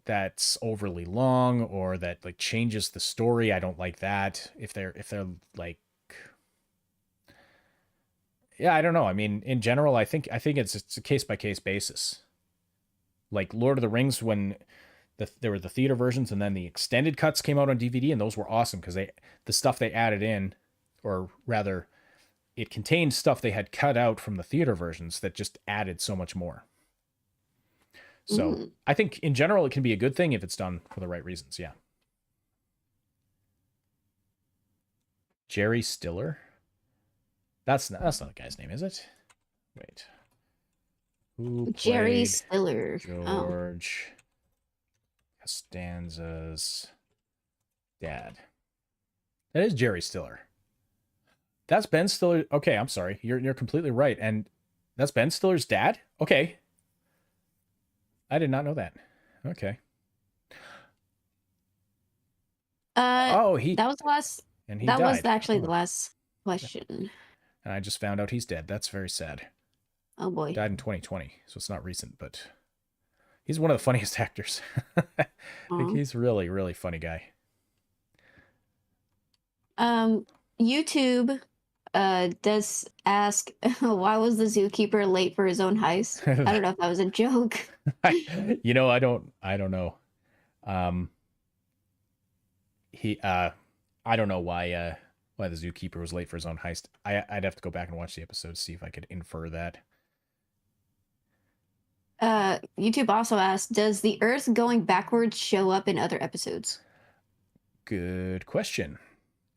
that's overly long or that like changes the story. I don't like that. If they're like, yeah, I don't know. I mean, in general, I think it's a case by case basis. Like Lord of the Rings, when there were the theater versions and then the extended cuts came out on DVD, and those were awesome because the stuff they added in, or rather, it contained stuff they had cut out from the theater versions that just added so much more. So I think in general, it can be a good thing if it's done for the right reasons. Yeah. Jerry Stiller. That's not the guy's name, is it? Wait. Who played Jerry Stiller. George Costanza's dad? That is Jerry Stiller. That's Ben Stiller. Okay, I'm sorry. You're completely right. And that's Ben Stiller's dad? Okay. I did not know that. Okay. That was the last. And he that died. was actually the last question. And I just found out he's dead. That's very sad. Oh boy. Died in 2020, so it's not recent, but he's one of the funniest actors. I think he's really, really funny guy. YouTube does ask, why was the zookeeper late for his own heist? I don't know if that was a joke. I don't know. I don't know why the zookeeper was late for his own heist. I'd have to go back and watch the episode to see if I could infer that. YouTube also asked, does the Earth going backwards show up in other episodes? Good question.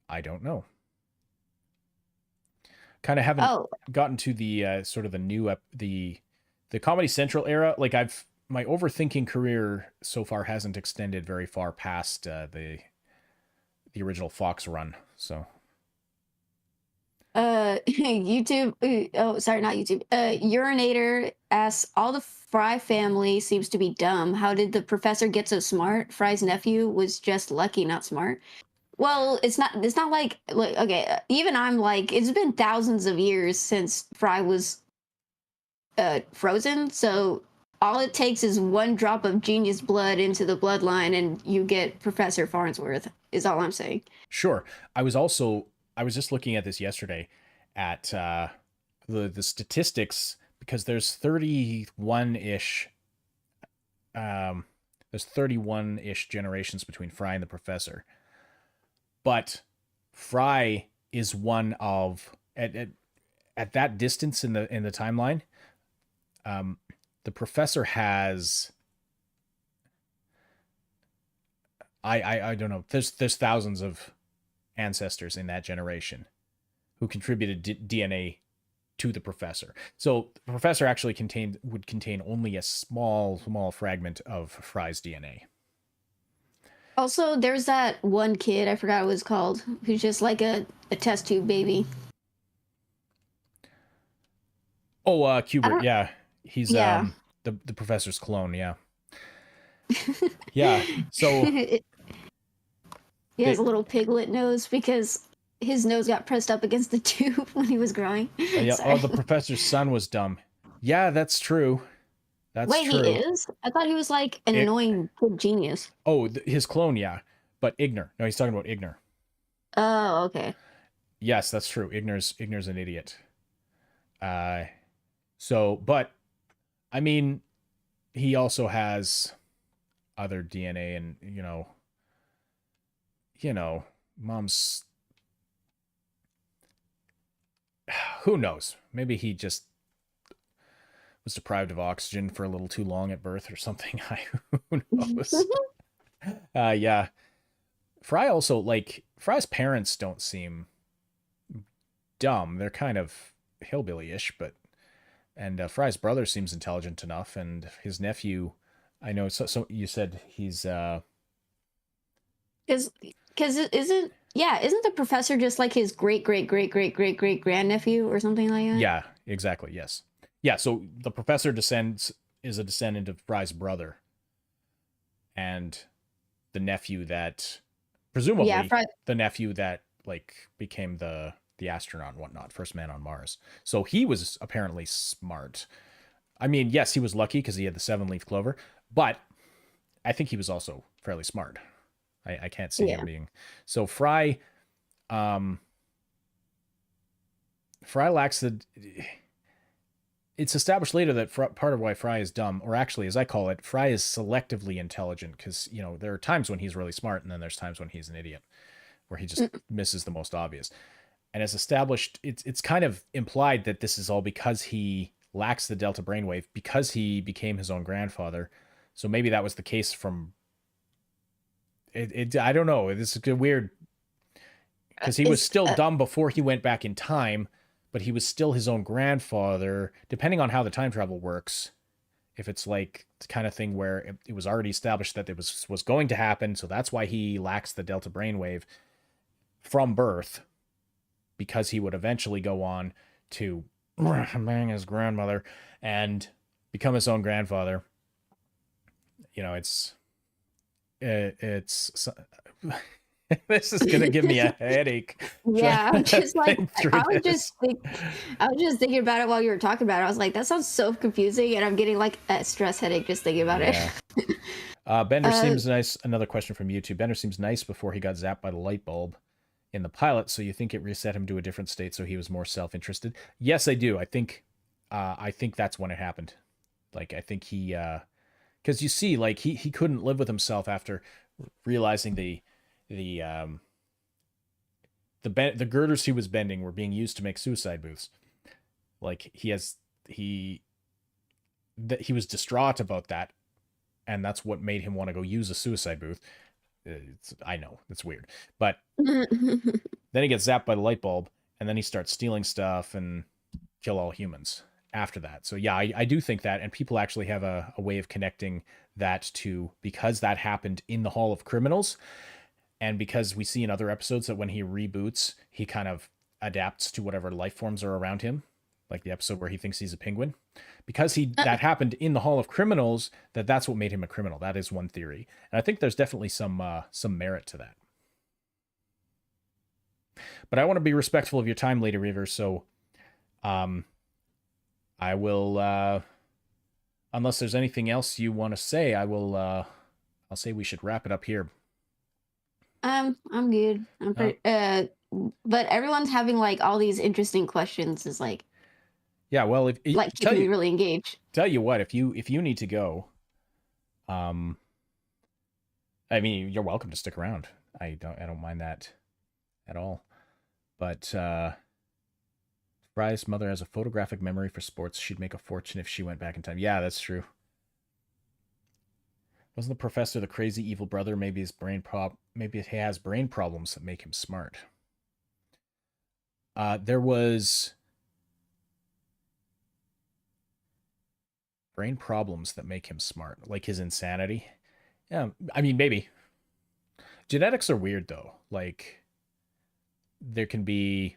I don't know. Kind of haven't gotten to the sort of the new the Comedy Central era. Like my overthinking career so far hasn't extended very far past the original Fox run. So YouTube sorry, not YouTube. Urinator asks, all the Fry family seems to be dumb. How did the professor get so smart? Fry's nephew was just lucky, not smart. Well, it's not like okay, even I'm like, it's been thousands of years since Fry was frozen, so all it takes is one drop of genius blood into the bloodline and you get Professor Farnsworth, is all I'm saying. Sure. I was just looking at this yesterday at the statistics, because there's 31-ish generations between Fry and the Professor. But Fry is one of at that distance in the timeline. The Professor has I don't know. There's thousands of ancestors in that generation who contributed DNA to the Professor. So the Professor actually would contain only a small fragment of Fry's DNA. Also, there's that one kid, I forgot what it was called, who's just like a test tube baby. Oh, Kubert, yeah. He's the Professor's clone, yeah. Yeah, so... He has a little piglet nose because his nose got pressed up against the tube when he was growing. Yeah. Oh, the Professor's son was dumb. Yeah, that's true. Wait, true. He is? I thought he was like an annoying kid genius. Oh, his clone, yeah. But Igner. No, he's talking about Igner. Oh, okay. Yes, that's true. Igner's an idiot. But I mean, he also has other DNA, and mom's. Who knows? Maybe he just was deprived of oxygen for a little too long at birth or something. Who knows? Yeah. Fry also, like, Fry's parents don't seem dumb. They're kind of hillbilly-ish, but and Fry's brother seems intelligent enough, and his nephew, I know. So you said he's Because isn't the professor just like his great great great great great great grandnephew or something like that? yeah, exactly, yes, yeah. So the professor is a descendant of Fry's brother, and the nephew that Yeah, presumably the nephew that like became the astronaut and whatnot, first man on Mars. So he was apparently smart. I mean, yes, he was lucky because he had the 7-leaf clover, but I think he was also fairly smart. I can't see him yeah. being so. Um, Fry lacks the. It's established later that part of why Fry is dumb, or actually, as I call it, Fry is selectively intelligent because there are times when he's really smart, and then there's times when he's an idiot, where he just misses the most obvious. And as established, it's kind of implied that this is all because he lacks the delta brainwave because he became his own grandfather. So maybe that was the case from it. I don't know. This is weird because he was Is still dumb before he went back in time, but he was still his own grandfather. Depending on how the time travel works, if it's like the kind of thing where it was already established that it was going to happen, so that's why he lacks the delta brainwave from birth, because he would eventually go on to bang his grandmother and become his own grandfather. It's this is gonna give me a headache. Yeah, I'm just like I was this. I was just thinking about it while you were talking about it. I was like, that sounds so confusing, and I'm getting like a stress headache just thinking about it. Bender seems nice. Another question from YouTube. Bender seems nice before he got zapped by the light bulb in the pilot. So you think it reset him to a different state, so he was more self-interested? Yes, I do. I think that's when it happened. Like, I think he, because you see, like he couldn't live with himself after realizing the girders he was bending were being used to make suicide booths. Like he was distraught about that, and that's what made him want to go use a suicide booth. I know it's weird, but then he gets zapped by the light bulb, and then he starts stealing stuff and kill all humans after that. So yeah, I do think that, and people actually have a way of connecting that to because that happened in the Hall of Criminals. And because we see in other episodes that when he reboots, he kind of adapts to whatever life forms are around him, like the episode where he thinks he's a penguin. Because that happened in the Hall of Criminals, that's what made him a criminal. That is one theory, and I think there's definitely some merit to that. But I want to be respectful of your time, Lady Reaver, so I will, unless there's anything else you want to say, I'll say we should wrap it up here. I'm good. I'm pretty. But everyone's having like all these interesting questions. Is like. Yeah, well, if like keeping me really engaged. Tell you what, if you need to go, I mean, you're welcome to stick around. I don't mind that at all. But Fry's mother has a photographic memory for sports. She'd make a fortune if she went back in time. Yeah, that's true. Wasn't the professor the crazy evil brother? Maybe maybe he has brain problems that make him smart. There was brain problems that make him smart, like his insanity. Yeah, I mean, maybe. Genetics are weird though. Like there can be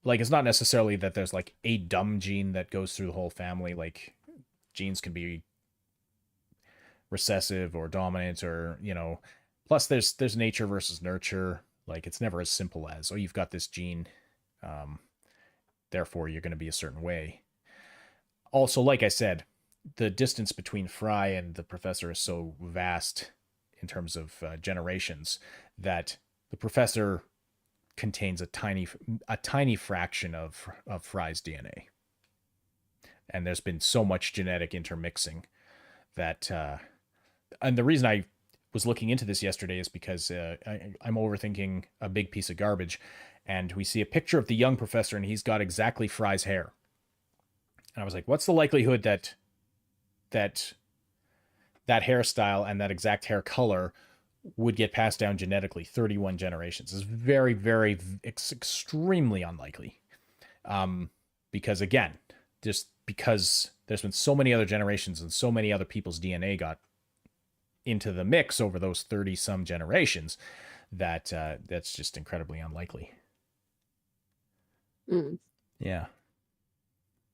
like it's not necessarily that there's like a dumb gene that goes through the whole family. Like genes can be recessive or dominant, or plus there's nature versus nurture. Like it's never as simple as, oh, you've got this gene, therefore you're going to be a certain way. Also, like I said, the distance between Fry and the professor is so vast in terms of generations that the professor contains a tiny fraction of Fry's DNA. And there's been so much genetic intermixing that and the reason I was looking into this yesterday is because I'm overthinking a big piece of garbage, and we see a picture of the young professor and he's got exactly Fry's hair. And I was like, what's the likelihood that that hairstyle and that exact hair color would get passed down genetically 31 generations. Is very, very, extremely unlikely. Because again, just because there's been so many other generations and so many other people's DNA got into the mix over those 30 some generations, that that's just incredibly unlikely. Yeah.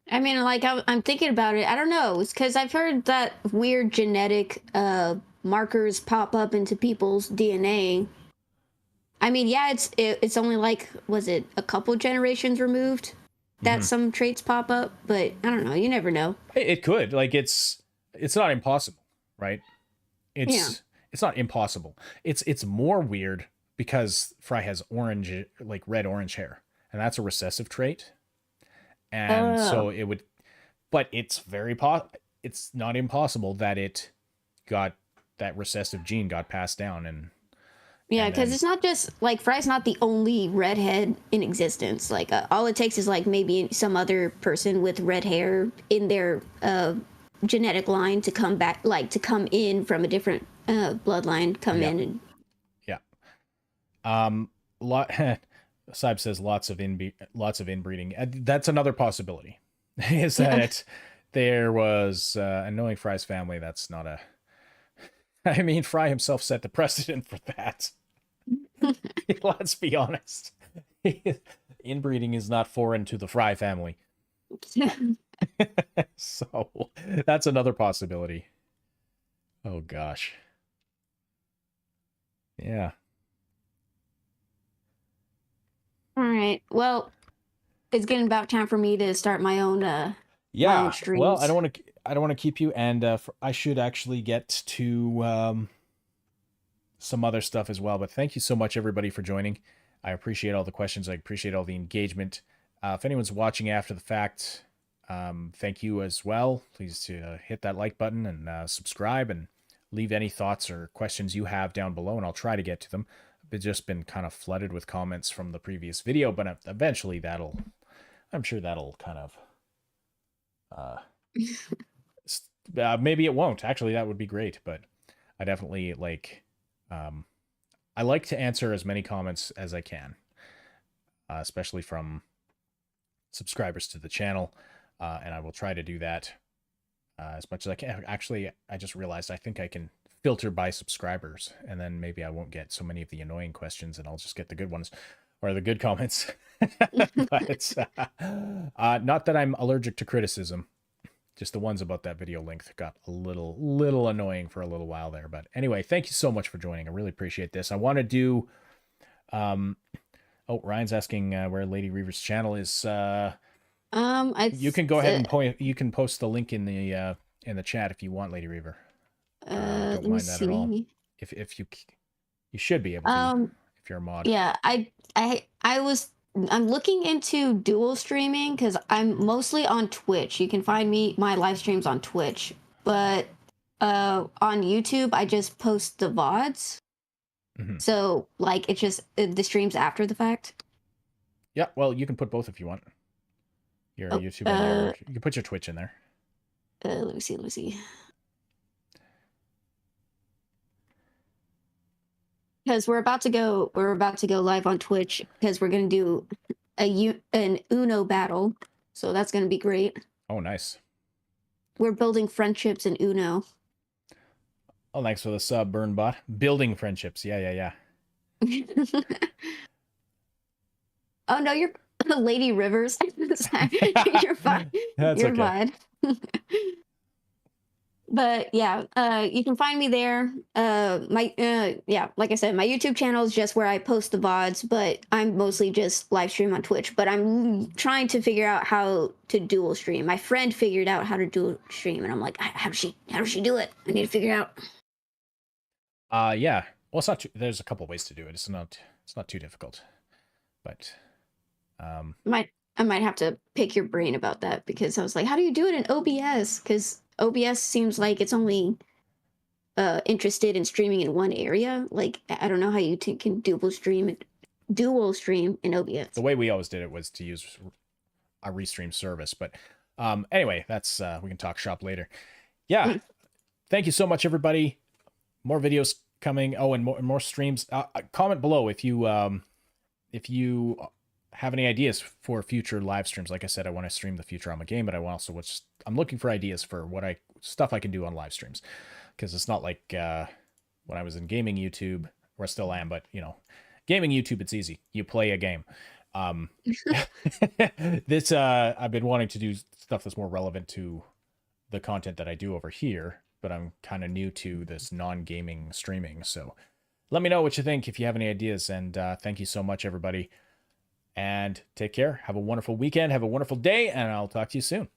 I mean, like I'm thinking about it. I don't know. It's because I've heard that weird genetic markers pop up into people's DNA. I mean, yeah, it's only like, was it a couple generations removed that some traits pop up? But I don't know. You never know. It could. Like, it's not impossible, right? It's not impossible. It's more weird because Fry has orange, like red orange hair, and that's a recessive trait. And so it would, but it's it's not impossible that that recessive gene got passed down. And yeah, because it's not just like Fry's not the only redhead in existence. Like all it takes is like maybe some other person with red hair in their genetic line to come back, like to come in from a different bloodline, come in and lot. Saib says lots of inbreeding. That's another possibility. Is that there was, and knowing Fry's family, that's not a. I mean, Fry himself set the precedent for that. Let's be honest. Inbreeding is not foreign to the Fry family. So that's another possibility. Oh gosh. Yeah. All right. Well, it's getting about time for me to start my own my own streams. Well, I don't want to keep you, and I should actually get to some other stuff as well. But thank you so much, everybody, for joining. I appreciate all the questions. I appreciate all the engagement. If anyone's watching after the fact, thank you as well. Please hit that like button and subscribe, and leave any thoughts or questions you have down below, and I'll try to get to them. I've just been kind of flooded with comments from the previous video, but eventually I'm sure that'll kind of, maybe it won't. Actually, that would be great, but I definitely I like to answer as many comments as I can, especially from subscribers to the channel, and I will try to do that as much as I can. Actually, I just realized I think I can filter by subscribers, and then maybe I won't get so many of the annoying questions, and I'll just get the good ones or the good comments. But not that I'm allergic to criticism, just the ones about that video length got a little annoying for a little while there. But anyway, thank you so much for joining. I really appreciate this. I want to do Ryan's asking where Lady Reaver's channel is. You can go ahead and you can post the link in the chat if you want, Lady Reaver. Don't mind that at all. If you should be able to, if you're a mod. Yeah, I'm looking into dual streaming because I'm mostly on Twitch. You can find my live streams on Twitch, but on YouTube I just post the VODs. So like it's just the streams after the fact. Yeah, well, you can put both if you want. Your YouTube and you can put your Twitch in there. Let me see. Because we're about to go live on Twitch because we're gonna do an Uno battle, so that's gonna be great. Oh, nice. We're building friendships in Uno. Oh, thanks for the sub, Burnbot. Building friendships, yeah. Oh no, you're Lady Rivers. You're fine. That's you're okay. fine. But yeah, you can find me there. Like I said, my YouTube channel is just where I post the VODs, but I'm mostly just live stream on Twitch. But I'm trying to figure out how to dual stream. My friend figured out how to dual stream, and I'm like, how does she do it? I need to figure it out. Yeah. Well, it's not there's a couple ways to do it. It's not too difficult. But I might have to pick your brain about that, because I was like, how do you do it in OBS? Because OBS seems like it's only interested in streaming in one area. Like, I don't know how you can dual stream in OBS. The way we always did it was to use a restream service. But anyway, that's we can talk shop later. Yeah. thank you so much, everybody. More videos coming. Oh, and more streams. Comment below if you have any ideas for future live streams. Like I said, I want to stream the Futurama game, but I'm looking for ideas for stuff I can do on live streams, because it's not like when I was in gaming YouTube, where I still am, but gaming YouTube, it's easy. You play a game. This I've been wanting to do stuff that's more relevant to the content that I do over here, but I'm kind of new to this non-gaming streaming. So let me know what you think if you have any ideas, and thank you so much, everybody. And take care. Have a wonderful weekend. Have a wonderful day, and I'll talk to you soon.